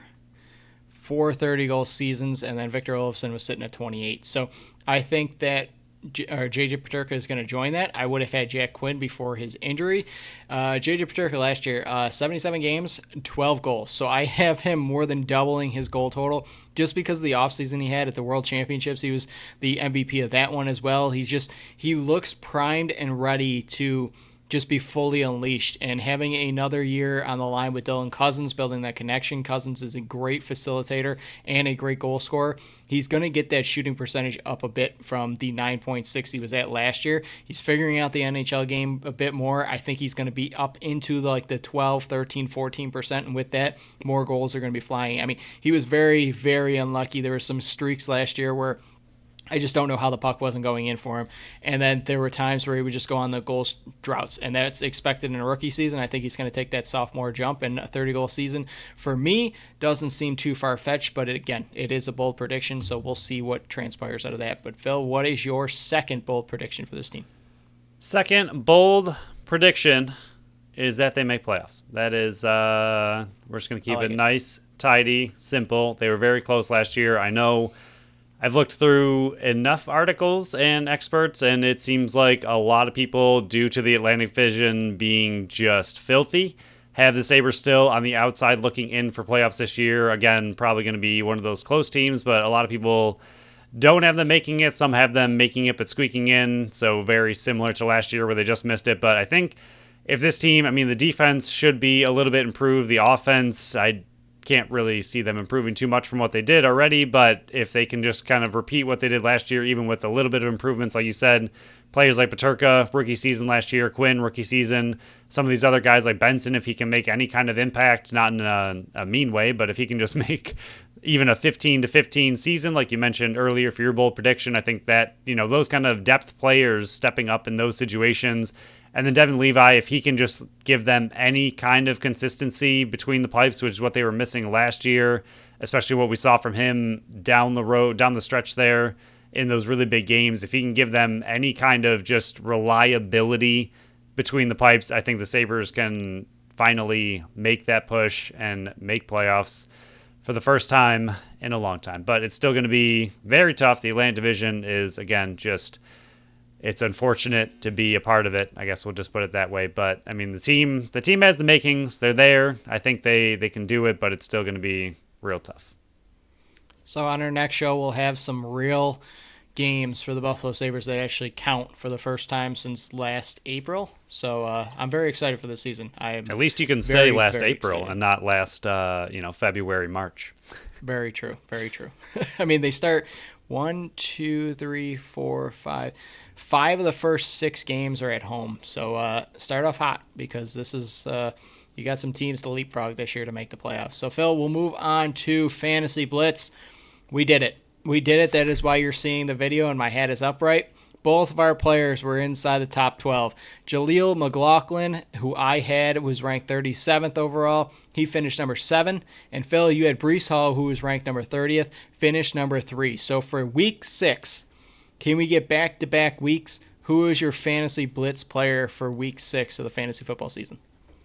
30-goal seasons, and then Victor Olofsson was sitting at 28. So I think that JJ Peterka is going to join that. I would have had Jack Quinn before his injury. JJ Peterka last year, 77 games, 12 goals. So I have him more than doubling his goal total just because of the offseason he had at the World Championships. He was the MVP of that one as well. He looks primed and ready to just be fully unleashed, and having another year on the line with Dylan Cousins, building that connection. Cousins is a great facilitator and a great goal scorer. He's going to get that shooting percentage up a bit from the 9.6 he was at last year. He's figuring out the NHL game a bit more. I think he's going to be up into the 12, 13, 14%, and with that, more goals are going to be flying. He was very, very unlucky. There were some streaks last year where I just don't know how the puck wasn't going in for him. And then there were times where he would just go on the goals droughts, and that's expected in a rookie season. I think he's going to take that sophomore jump, and a 30-goal season for me doesn't seem too far-fetched, but it is a bold prediction, so we'll see what transpires out of that. But Phil, what is your second bold prediction for this team? Second bold prediction is that they make playoffs. That is, we're just going to keep it nice, tidy, simple. They were very close last year. I know I've looked through enough articles and experts, and it seems like a lot of people, due to the Atlantic Division being just filthy, have the Sabres still on the outside looking in for playoffs this year. Again, probably going to be one of those close teams, but a lot of people don't have them making it. Some have them making it but squeaking in. So very similar to last year where they just missed it. But I think if this team, I mean, the defense should be a little bit improved. The offense, I can't really see them improving too much from what they did already. But if they can just kind of repeat what they did last year, even with a little bit of improvements, like you said, players like Paterka, rookie season last year, Quinn, rookie season, some of these other guys like Benson, if he can make any kind of impact, not in a mean way, but if he can just make even a 15-15 season, like you mentioned earlier for your bold prediction, I think that, those kind of depth players stepping up in those situations. And then Devin Levi, if he can just give them any kind of consistency between the pipes, which is what they were missing last year, especially what we saw from him down the stretch there in those really big games. If he can give them any kind of just reliability between the pipes, I think the Sabres can finally make that push and make playoffs for the first time in a long time. But it's still going to be very tough. The Atlantic Division is, again, it's unfortunate to be a part of it. I guess we'll just put it that way. But, I mean, the team has the makings. They're there. I think they can do it, but it's still going to be real tough. So on our next show, we'll have some real games for the Buffalo Sabres that actually count for the first time since last April. So I'm very excited for this season. At least you can say last April and not last February, March. Very true. Very true. I mean, they start 1, 2, 3, 4, 5. 5 of the first 6 games are at home. So start off hot because this is you got some teams to leapfrog this year to make the playoffs. So, Phil, we'll move on to Fantasy Blitz. We did it. That is why you're seeing the video and my hat is upright. Both of our players were inside the top 12. Jaleel McLaughlin, who I had, was ranked 37th overall. He finished number 7. And Phil, you had Breece Hall, who was ranked number 30th, finished number 3. So for week 6, can we get back-to-back weeks? Who is your Fantasy Blitz player for week 6 of the fantasy football season?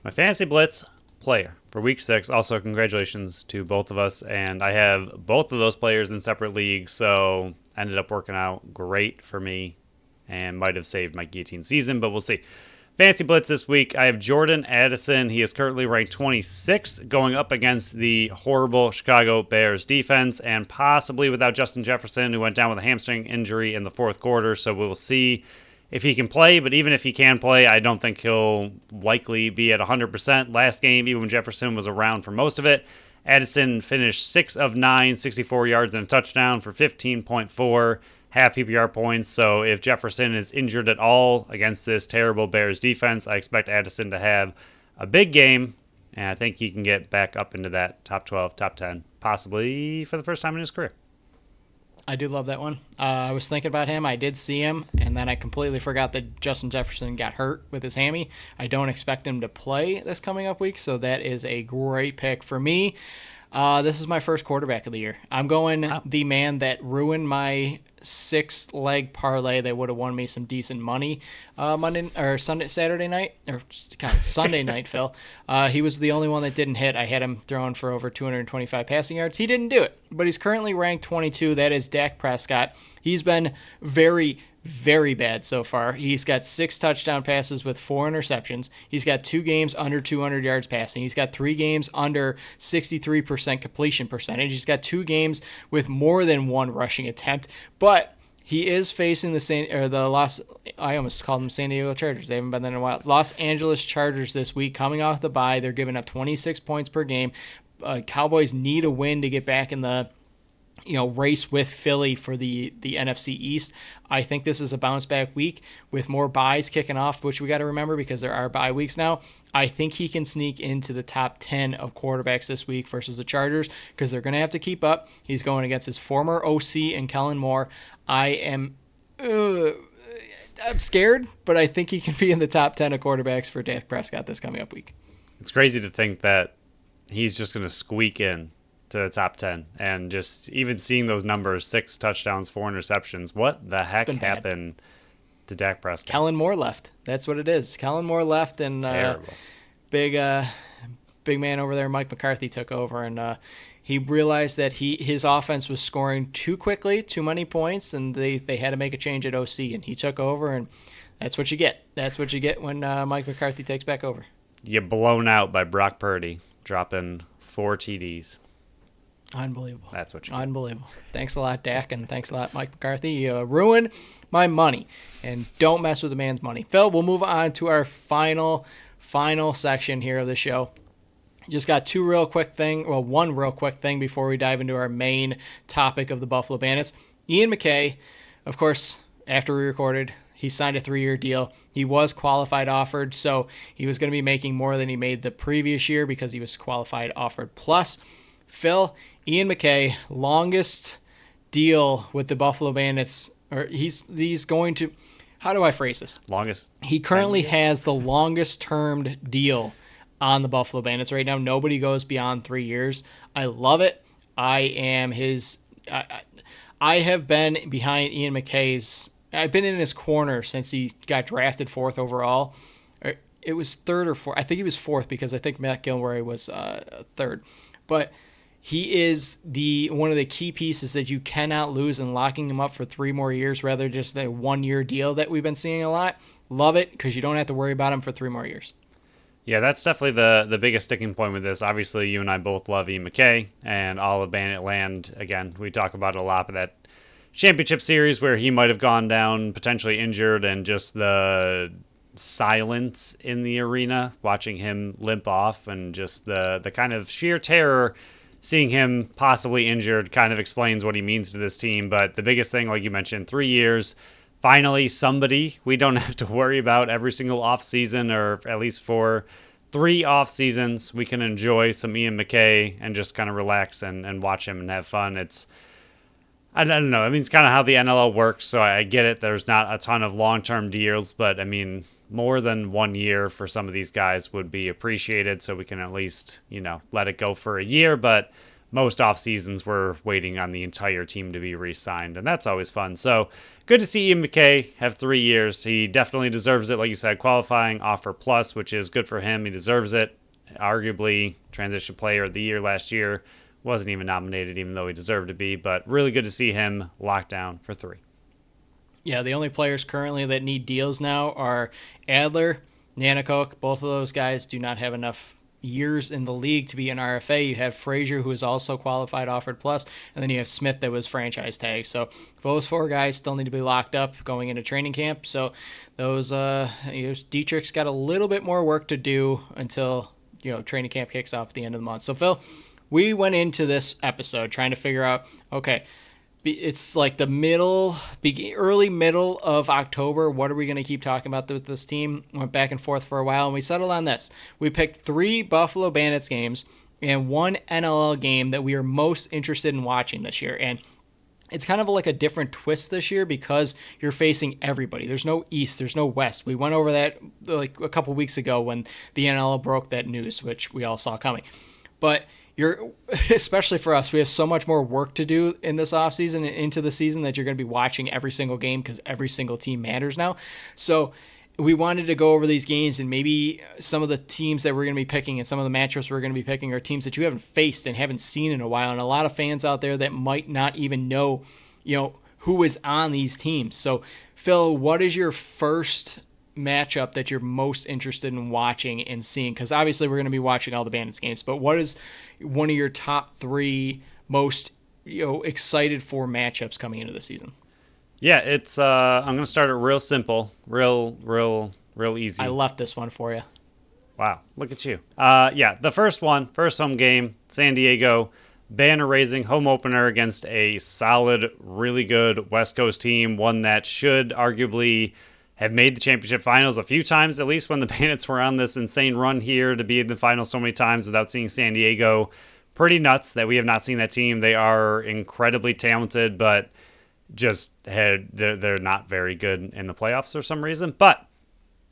My Fantasy Blitz player for week 6. Also, congratulations to both of us. And I have both of those players in separate leagues, so ended up working out great for me and might have saved my guillotine season, but we'll see. Fantasy Blitz this week, I have Jordan Addison. He is currently ranked 26th, going up against the horrible Chicago Bears defense, and possibly without Justin Jefferson, who went down with a hamstring injury in the fourth quarter, so we'll see if he can play, but even if he can play, I don't think he'll likely be at 100%. Last game, even when Jefferson was around for most of it, Addison finished 6 of 9, 64 yards and a touchdown for 15.4 half PPR points. So if Jefferson is injured at all against this terrible Bears defense, I expect Addison to have a big game, and I think he can get back up into that top 12, top 10, possibly for the first time in his career. I do love that one. I was thinking about him. I did see him, and then I completely forgot that Justin Jefferson got hurt with his hammy. I don't expect him to play this coming up week, so that is a great pick for me. This is my first quarterback of the year. I'm going the man that ruined my 6-leg parlay that would have won me some decent money Saturday night, or Sunday night, Phil. He was the only one that didn't hit. I had him throwing for over 225 passing yards. He didn't do it, but he's currently ranked 22. That is Dak Prescott. He's been very, very bad so far. He's got 6 touchdown passes with 4 interceptions. He's got 2 games under 200 yards passing. He's got 3 games under 63% completion percentage. He's got 2 games with more than 1 rushing attempt. But he is facing I almost called them San Diego Chargers. They haven't been there in a while. Los Angeles Chargers this week, coming off the bye. They're giving up 26 points per game. Cowboys need a win to get back in the race with Philly for the NFC East. I think this is a bounce back week with more buys kicking off, which we got to remember because there are bye weeks now. I think he can sneak into the top 10 of quarterbacks this week versus the Chargers because they're going to have to keep up. He's going against his former OC and Kellen Moore. I'm scared, but I think he can be in the top 10 of quarterbacks for Dak Prescott this coming up week. It's crazy to think that he's just going to squeak in to the top 10, and just even seeing those numbers, 6 touchdowns, 4 interceptions, what the heck happened to Dak Prescott? Kellen Moore left. That's what it is. Kellen Moore left, and big man over there, Mike McCarthy, took over, and he realized that his offense was scoring too quickly, too many points, and they had to make a change at OC, and he took over, and that's what you get. That's what you get when Mike McCarthy takes back over. You blown out by Brock Purdy, dropping 4 TDs. Unbelievable. That's what you Unbelievable. Thanks a lot, Dak, and thanks a lot, Mike McCarthy. You ruined my money, and don't mess with the man's money. Phil, we'll move on to our final section here of the show. Just got one real quick thing before we dive into our main topic of the Buffalo Bandits. Ian McKay, of course, after we recorded, he signed a 3-year deal. He was qualified offered, so he was going to be making more than he made the previous year because he was qualified offered plus. Phil, Ian McKay, longest deal with the Buffalo Bandits, or he's going to, how do I phrase this? Longest. He currently has the longest termed deal on the Buffalo Bandits right now. Nobody goes beyond 3 years. I love it. I have been behind Ian McKay's. I've been in his corner since he got drafted 4th overall. It was 3rd or 4th. I think he was 4th because I think Matt Gilroy was 3rd. But he is one of the key pieces that you cannot lose, and locking him up for 3 more years rather than just a 1-year deal that we've been seeing a lot. Love it because you don't have to worry about him for 3 more years. Yeah, that's definitely the biggest sticking point with this. Obviously, you and I both love Ian McKay and all of Bandit Land. Again, we talk about it a lot, but that championship series where he might have gone down potentially injured, and just the silence in the arena, watching him limp off, and just the kind of sheer terror seeing him possibly injured kind of explains what he means to this team. But the biggest thing, like you mentioned, 3 years, finally somebody we don't have to worry about every single offseason, or at least for 3 off seasons, we can enjoy some Ian McKay and just kind of relax and watch him and have fun. I don't know. I mean, it's kind of how the NLL works, so I get it. There's not a ton of long-term deals, but I mean, more than 1 year for some of these guys would be appreciated, so we can at least, let it go for a year. But most off seasons, we're waiting on the entire team to be re-signed, and that's always fun. So good to see Ian McKay have 3 years. He definitely deserves it. Like you said, qualifying offer plus, which is good for him. He deserves it. Arguably, transition player of the year last year. Wasn't even nominated, even though he deserved to be. But really good to see him locked down for 3. Yeah, the only players currently that need deals now are Adler, Nanticoke. Both of those guys do not have enough years in the league to be an RFA. You have Frazier, who is also qualified offered plus, and then you have Smith that was franchise tag. So those 4 guys still need to be locked up going into training camp. So those Dietrich's got a little bit more work to do until training camp kicks off at the end of the month. So Phil, we went into this episode trying to figure out, okay, it's like the early middle of October. What are we going to keep talking about with this team? Went back and forth for a while, and we settled on this. We picked 3 Buffalo Bandits games and 1 NLL game that we are most interested in watching this year. And it's kind of like a different twist this year because you're facing everybody. There's no East, there's no West. We went over that like a couple weeks ago when the NLL broke that news, which we all saw coming. But especially for us, we have so much more work to do in this offseason and into the season that you're going to be watching every single game because every single team matters now. So we wanted to go over these games, and maybe some of the teams that we're going to be picking and some of the matchups we're going to be picking are teams that you haven't faced and haven't seen in a while, and a lot of fans out there that might not even know, who is on these teams. So, Phil, what is your first matchup that you're most interested in watching and seeing? Because obviously we're going to be watching all the Bandits games, but what is one of your top 3 most excited for matchups coming into the season? Yeah, it's I'm going to start it real simple, real easy. I left this one for you. Wow, look at you. The first home game, San Diego, banner raising home opener against a solid, really good West Coast team, one that should arguably have made the championship finals a few times, at least when the Bandits were on this insane run here to be in the finals so many times without seeing San Diego. Pretty nuts that we have not seen that team. They are incredibly talented, but they're not very good in the playoffs for some reason. But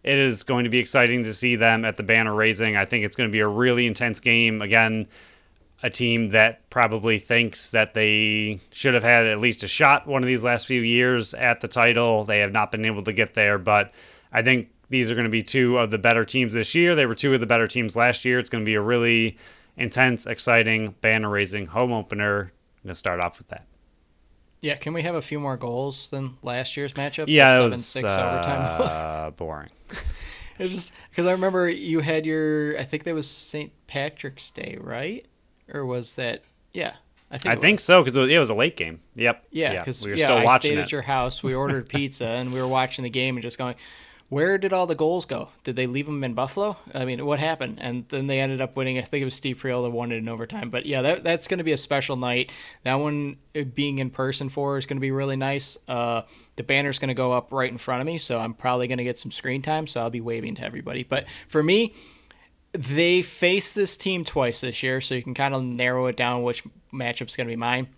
it is going to be exciting to see them at the banner raising. I think it's going to be a really intense game. Again, a team that probably thinks that they should have had at least a shot one of these last few years at the title. They have not been able to get there, but I think these are going to be 2 of the better teams this year. They were 2 of the better teams last year. It's going to be a really intense, exciting, banner-raising home opener. I'm going to start off with that. Yeah, can we have a few more goals than last year's matchup? Yeah, the it was 7-6 overtime. Boring. It was just because I remember you had I think that was St. Patrick's Day, right? Or was that, yeah. I think so, because it was a late game. Yep. Yeah, because we were still watching I stayed it. at your house. We ordered pizza, and we were watching the game and just going, where did all the goals go? Did they leave them in Buffalo? I mean, what happened? And then they ended up winning. I think it was Steve Friel that won it in overtime. But yeah, that's going to be a special night. That one being in person for is going to be really nice. The banner's going to go up right in front of me, so I'm probably going to get some screen time, so I'll be waving to everybody. But for me, they faced this team twice this year, so you can kind of narrow it down which matchup's going to be mine.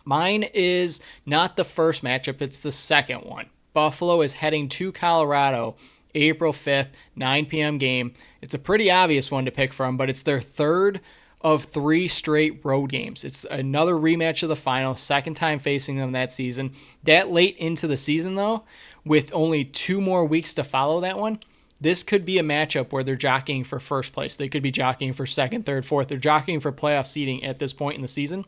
Mine is not the first matchup, it's the second one. Buffalo is heading to Colorado April 5th, 9 p.m. game. It's a pretty obvious one to pick from, but it's their third of 3 straight road games. It's another rematch of the final, second time facing them that season. That late into the season, though, with only 2 more weeks to follow that one, this could be a matchup where they're jockeying for first place. They could be jockeying for second, third, fourth. They're jockeying for playoff seeding at this point in the season.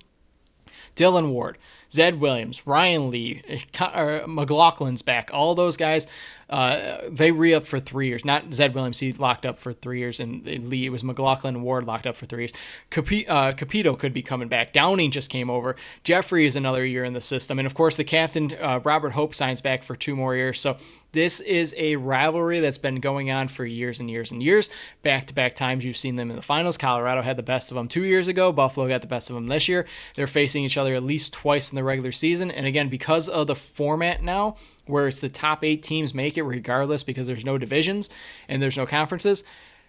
Dylan Ward, Zed Williams, Ryan Lee, McLaughlin's back. All those guys, they re-upped for 3 years. Not Zed Williams, he locked up for 3 years, and Lee, it was McLaughlin and Ward locked up for 3 years. Capito could be coming back. Downing just came over. Jeffrey is another year in the system. And, of course, the captain, Robert Hope, signs back for 2 more years. So this is a rivalry that's been going on for years and years and years. Back-to-back times you've seen them in the finals. Colorado had the best of them 2 years ago. Buffalo got the best of them this year. They're facing each other at least twice in the regular season. And again, because of the format now, where it's the top 8 teams make it regardless because there's no divisions and there's no conferences,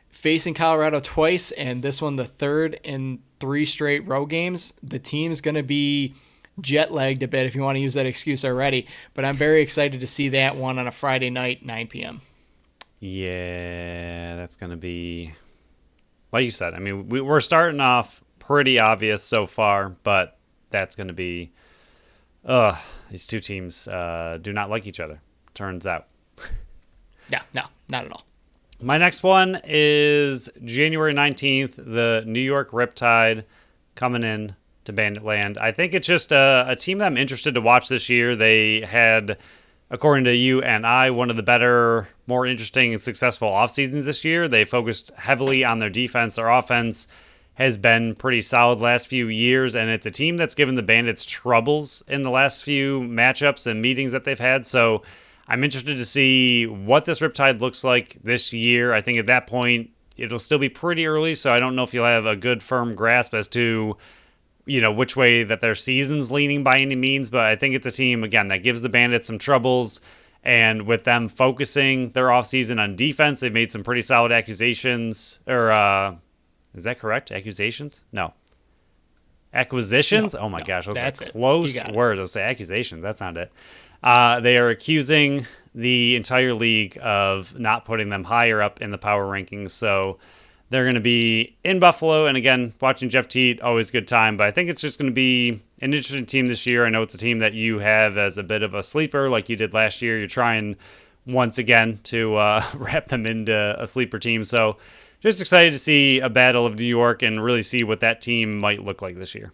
facing Colorado twice and this one the third in 3 straight road games, the team's going to be jet lagged a bit if you want to use that excuse already. But I'm very excited to see that one on a Friday night, 9 p.m. Yeah, that's going to be, like you said, I mean, we're starting off pretty obvious so far, but that's going to be, these 2 teams do not like each other, turns out. Yeah, no, not at all. My next one is January 19th, the New York Riptide coming in to Bandit Land. I think it's just a team that I'm interested to watch this year. They had, according to you and I, one of the better, more interesting and successful off seasons this year. They focused heavily on their defense. Their offense has been pretty solid last few years, and it's a team that's given the Bandits troubles in the last few matchups and meetings that they've had. So I'm interested to see what this Riptide looks like this year. I think at that point, it'll still be pretty early, so I don't know if you'll have a good firm grasp as to, you know, which way that their season's leaning by any means, but I think it's a team, again, that gives the Bandits some troubles, and with them focusing their offseason on defense, they've made some pretty solid accusations, or, is that correct? Accusations? No. Acquisitions? No, oh my gosh, those are close words. I'll say accusations. That's not it. They are accusing the entire league of not putting them higher up in the power rankings, so they're going to be in Buffalo, and again, watching Jeff Teat, always a good time, but I think it's just going to be an interesting team this year. I know it's a team that you have as a bit of a sleeper like you did last year. You're trying once again to wrap them into a sleeper team, so just excited to see a battle of New York and really see what that team might look like this year.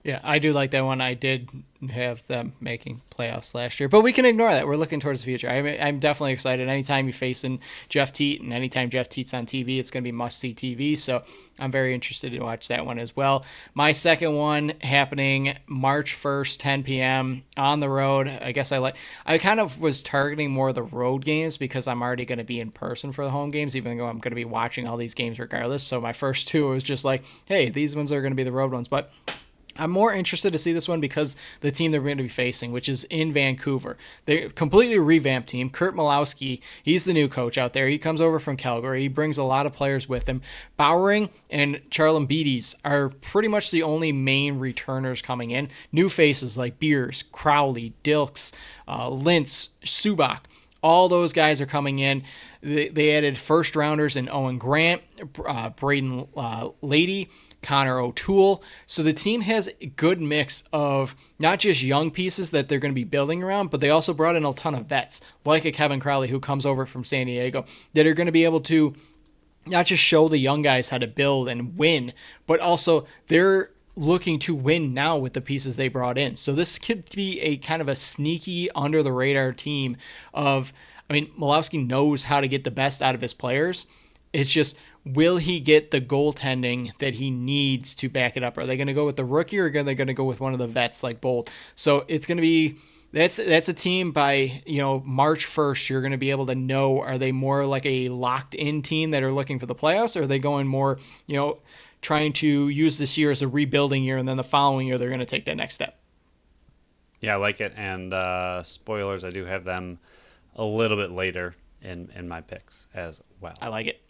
Yeah, I do like that one. I did have them making playoffs last year, but we can ignore that. We're looking towards the future. I'm definitely excited. Anytime you're facing Jeff Teat and anytime Jeff Teat's on TV, it's going to be must-see TV, so I'm very interested to watch that one as well. My second one happening March 1st, 10 p.m. on the road. I guess I kind of was targeting more of the road games because I'm already going to be in person for the home games, even though I'm going to be watching all these games regardless. So my first 2 was just like, hey, these ones are going to be the road ones, but I'm more interested to see this one because the team they're going to be facing, which is in Vancouver. They completely revamped team. Kurt Malowski, he's the new coach out there. He comes over from Calgary. He brings a lot of players with him. Bowering and Charlambides are pretty much the only main returners coming in. New faces like Beers, Crowley, Dilks, Lintz, Subak. All those guys are coming in. They added first rounders in Owen Grant, Braden Lady, Connor O'Toole. So the team has a good mix of not just young pieces that they're going to be building around, but they also brought in a ton of vets, like a Kevin Crowley who comes over from San Diego, that are going to be able to not just show the young guys how to build and win, but also they're looking to win now with the pieces they brought in. So this could be a kind of a sneaky under the radar team of, I mean, Malowski knows how to get the best out of his players. It's just will he get the goaltending that he needs to back it up? Are they going to go with the rookie, or are they going to go with one of the vets like Bolt? So it's going to be that's a team by March 1st. You're going to be able to know, are they more like a locked in team that are looking for the playoffs, or are they going more trying to use this year as a rebuilding year, and then the following year they're going to take that next step. Yeah, I like it. And spoilers, I do have them a little bit later in my picks as well. I like it.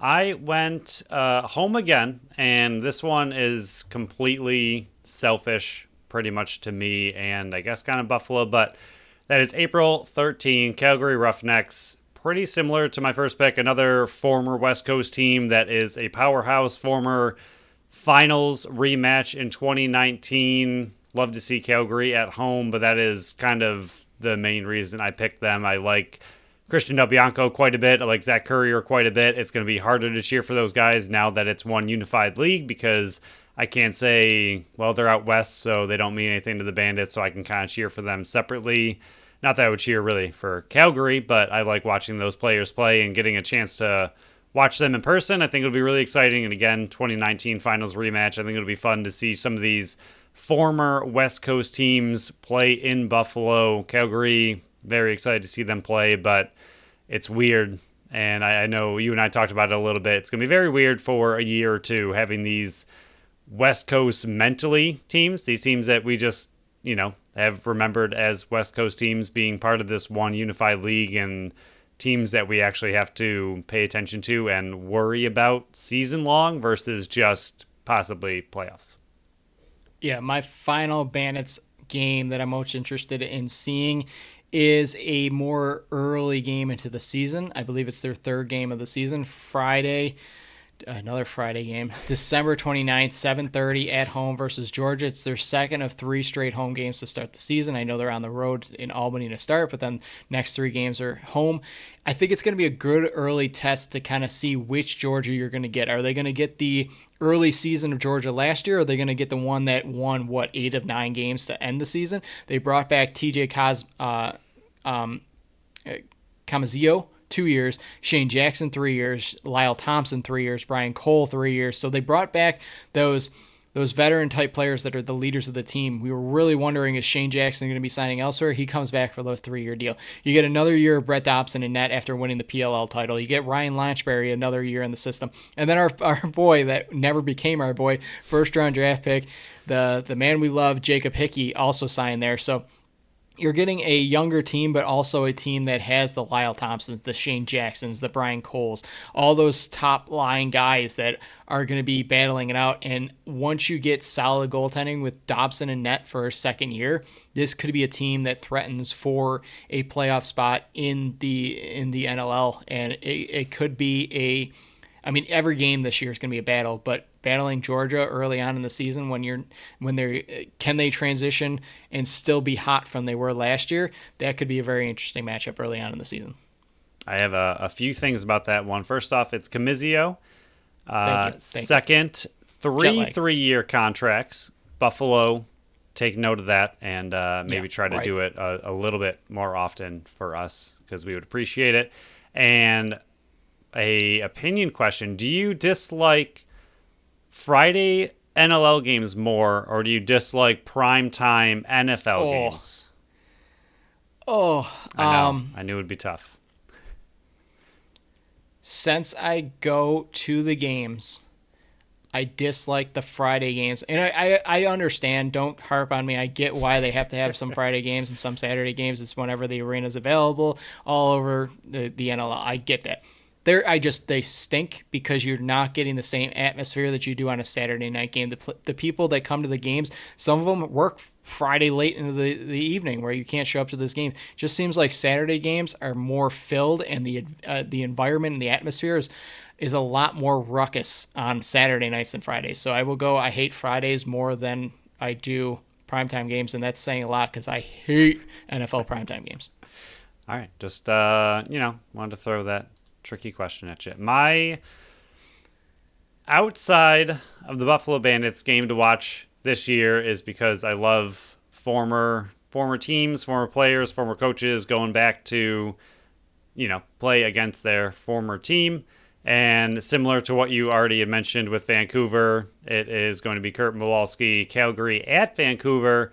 I went home again, and this one is completely selfish, pretty much to me, and I guess kind of Buffalo, but that is April 13, Calgary Roughnecks. Pretty similar to my first pick, another former West Coast team that is a powerhouse, former finals rematch in 2019. Love to see Calgary at home, but that is kind of the main reason I picked them. I like Christian Del Bianco quite a bit. I like Zach Currier quite a bit. It's going to be harder to cheer for those guys now that it's one unified league, because I can't say, well, they're out west, so they don't mean anything to the Bandits, so I can kind of cheer for them separately. Not that I would cheer really for Calgary, but I like watching those players play and getting a chance to watch them in person. I think it'll be really exciting. And again, 2019 finals rematch. I think it'll be fun to see some of these former West Coast teams play in Buffalo. Calgary, very excited to see them play, but it's weird. And I know you and I talked about it a little bit. It's going to be very weird for a year or two having these West Coast mentally teams, these teams that we just, have remembered as West Coast teams being part of this one unified league, and teams that we actually have to pay attention to and worry about season long versus just possibly playoffs. Yeah, my final Bandits game that I'm most interested in seeing is a more early game into the season. I believe it's their third game of the season. Another Friday game, December 29th, 7:30 at home versus Georgia. It's their second of 3 straight home games to start the season. I know they're on the road in Albany to start, but then next 3 games are home. I think it's going to be a good early test to kind of see which Georgia you're going to get. Are they going to get the early season of Georgia last year, or are they going to get the one that won, 8 of 9 games to end the season? They brought back TJ Camazio, 2 years, Shane Jackson 3 years, Lyle Thompson 3 years, Brian Cole 3 years. So they brought back those veteran type players that are the leaders of the team. We were really wondering, is Shane Jackson going to be signing elsewhere? He comes back for those 3-year deal. You get another year of Brett Dobson in net after winning the PLL title. You get Ryan Lanchberry another year in the system. And then our boy that never became our boy, first round draft pick, the man we love, Jacob Hickey, also signed there. So you're getting a younger team, but also a team that has the Lyle Thompsons, the Shane Jacksons, the Brian Coles, all those top line guys that are going to be battling it out. And once you get solid goaltending with Dobson and net for a second year, this could be a team that threatens for a playoff spot in the NLL. And it could be every game this year is going to be a battle, but battling Georgia early on in the season can they transition and still be hot from they were last year? That could be a very interesting matchup early on in the season. I have a few things about that one. First off, it's Camizio. Thank you. Second, 3-year contracts. Buffalo, take note of that, and maybe try to do it a little bit more often for us, because we would appreciate it. And a opinion question: do you dislike Friday NLL games more, or do you dislike primetime NFL games? I knew it would be tough. Since I go to the games, I dislike the Friday games. And I understand, don't harp on me. I get why they have to have some Friday games and some Saturday games. It's whenever the arena's available all over the NLL. I get that. They stink because you're not getting the same atmosphere that you do on a Saturday night game. The people that come to the games, some of them work Friday late into the evening where you can't show up to this game. Just seems like Saturday games are more filled, and the environment and the atmosphere is a lot more ruckus on Saturday nights than Fridays. So I hate Fridays more than I do primetime games, and that's saying a lot because I hate NFL primetime games. All right, just wanted to throw that tricky question at you. My outside of the Buffalo Bandits game to watch this year is because I love former teams, former players, former coaches going back to play against their former team. And similar to what you already had mentioned with Vancouver, it is going to be Kurt Mawalski, Calgary at Vancouver.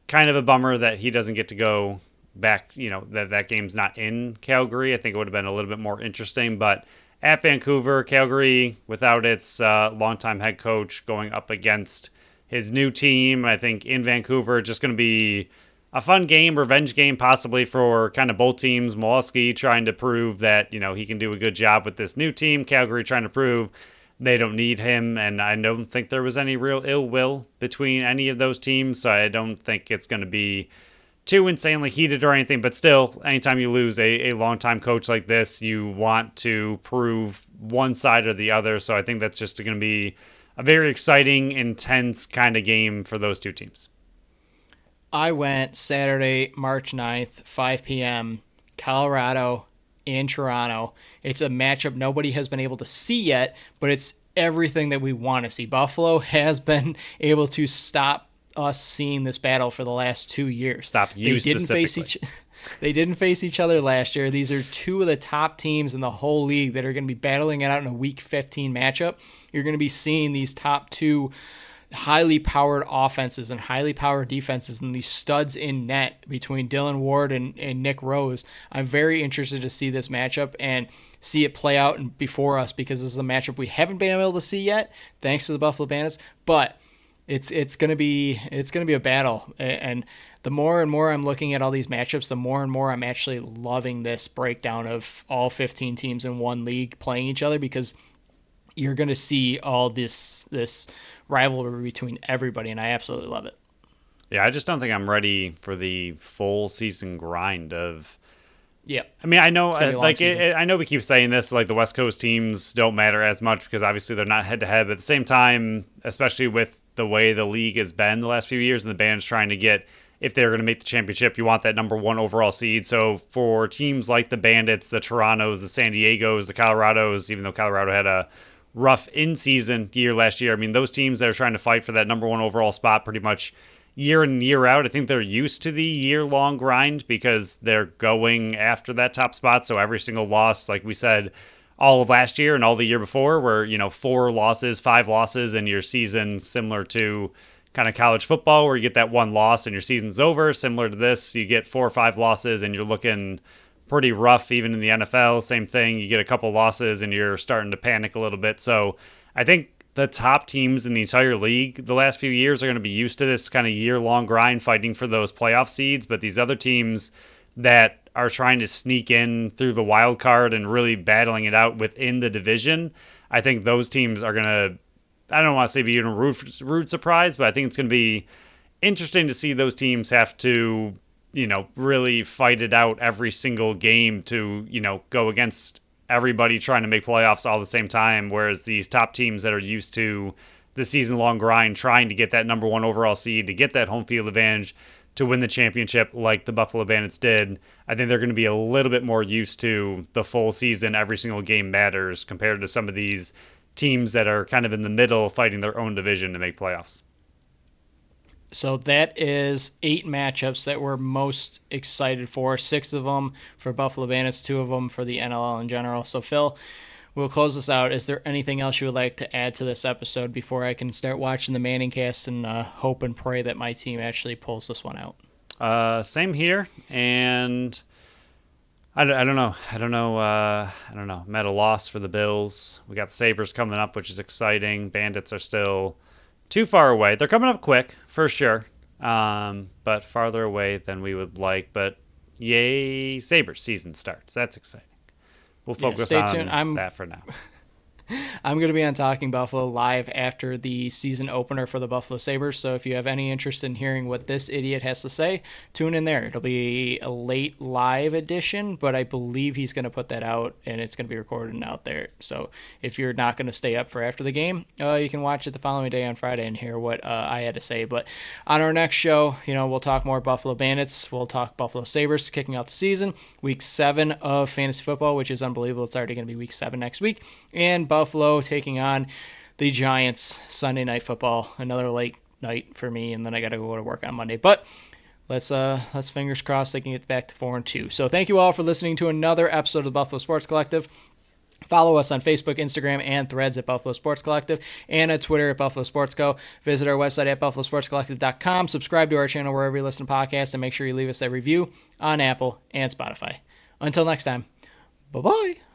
Kind of a bummer that he doesn't get to go back, that game's not in Calgary. I think it would have been a little bit more interesting, but at Vancouver, Calgary, without its longtime head coach, going up against his new team, I think in Vancouver, just going to be a fun game, revenge game possibly for kind of both teams. Mawalski trying to prove that, he can do a good job with this new team. Calgary trying to prove they don't need him. And I don't think there was any real ill will between any of those teams. So I don't think it's going to be too insanely heated or anything. But still, anytime you lose a longtime coach like this, you want to prove one side or the other. So I think that's just going to be a very exciting, intense kind of game for those two teams. I went Saturday, March 9th, 5 p.m., Colorado in Toronto. It's a matchup nobody has been able to see yet, but it's everything that we want to see. Buffalo has been able to stop us seeing this battle for the last 2 years. Stop you specifically. They didn't face each other last year. These are two of the top teams in the whole league that are going to be battling it out in a Week 15 matchup. You're going to be seeing these top two highly powered offenses and highly powered defenses and these studs in net between Dylan Ward and Nick Rose. I'm very interested to see this matchup and see it play out before us, because this is a matchup we haven't been able to see yet, thanks to the Buffalo Bandits. But it's gonna be a battle, and the more and more I'm looking at all these matchups, the more and more I'm actually loving this breakdown of all 15 teams in one league playing each other, because you're going to see all this rivalry between everybody, and I absolutely love it. Yeah, I just don't think I'm ready for the full season grind of. Yeah, I mean, I know, I know we keep saying this, like the West Coast teams don't matter as much because obviously they're not head to head. But at the same time, especially with the way the league has been the last few years, and the Bandits trying to get, if they're going to make the championship, you want that number one overall seed. So for teams like the Bandits, the Torontos, the San Diegos, the Colorados, even though Colorado had a rough in-season year last year, I mean, those teams that are trying to fight for that number one overall spot pretty much year in and year out, I think they're used to the year-long grind because they're going after that top spot. So every single loss, like we said, all of last year and all the year before were, 4 losses, 5 losses, and your season similar to kind of college football where you get that one loss and your season's over. Similar to this, you get 4 or 5 losses and you're looking pretty rough. Even in the NFL, same thing. You get a couple losses and you're starting to panic a little bit. So I think the top teams in the entire league the last few years are going to be used to this kind of year-long grind fighting for those playoff seeds. But these other teams that are trying to sneak in through the wild card and really battling it out within the division, I think those teams are going to, I don't want to say be in a rude surprise, but I think it's going to be interesting to see those teams have to, really fight it out every single game to, go against everybody trying to make playoffs all at the same time. Whereas these top teams that are used to the season-long grind, trying to get that number one overall seed, to get that home field advantage, to win the championship like the Buffalo Bandits did, I think they're going to be a little bit more used to the full season, every single game matters, compared to some of these teams that are kind of in the middle fighting their own division to make playoffs. So that is 8 matchups that we're most excited for. 6 of them for Buffalo Bandits, 2 of them for the NLL in general. So Phil, we'll close this out. Is there anything else you would like to add to this episode before I can start watching the Manning cast and hope and pray that my team actually pulls this one out? Same here. And I don't know. I'm at a loss for the Bills. We got the Sabres coming up, which is exciting. Bandits are still too far away. They're coming up quick, for sure, but farther away than we would like. But yay, Sabres season starts. That's exciting. We'll focus on that for now. I'm going to be on Talking Buffalo live after the season opener for the Buffalo Sabres, so if you have any interest in hearing what this idiot has to say, tune in there. It'll be a late live edition, but I believe he's going to put that out, and it's going to be recorded and out there. So if you're not going to stay up for after the game, you can watch it the following day on Friday and hear what I had to say. But on our next show, we'll talk more Buffalo Bandits. We'll talk Buffalo Sabres kicking off the season, Week 7 of fantasy football, which is unbelievable. It's already going to be Week 7 next week, and Buffalo taking on the Giants Sunday Night Football. Another late night for me, and then I got to go to work on Monday. But let's fingers crossed they can get back to 4-2. So thank you all for listening to another episode of the Buffalo Sports Collective. Follow us on Facebook, Instagram, and Threads at Buffalo Sports Collective, and at Twitter at Buffalo Sports Co. Visit our website at buffalosportscollective.com. Subscribe to our channel wherever you listen to podcasts, and make sure you leave us a review on Apple and Spotify. Until next time, bye-bye.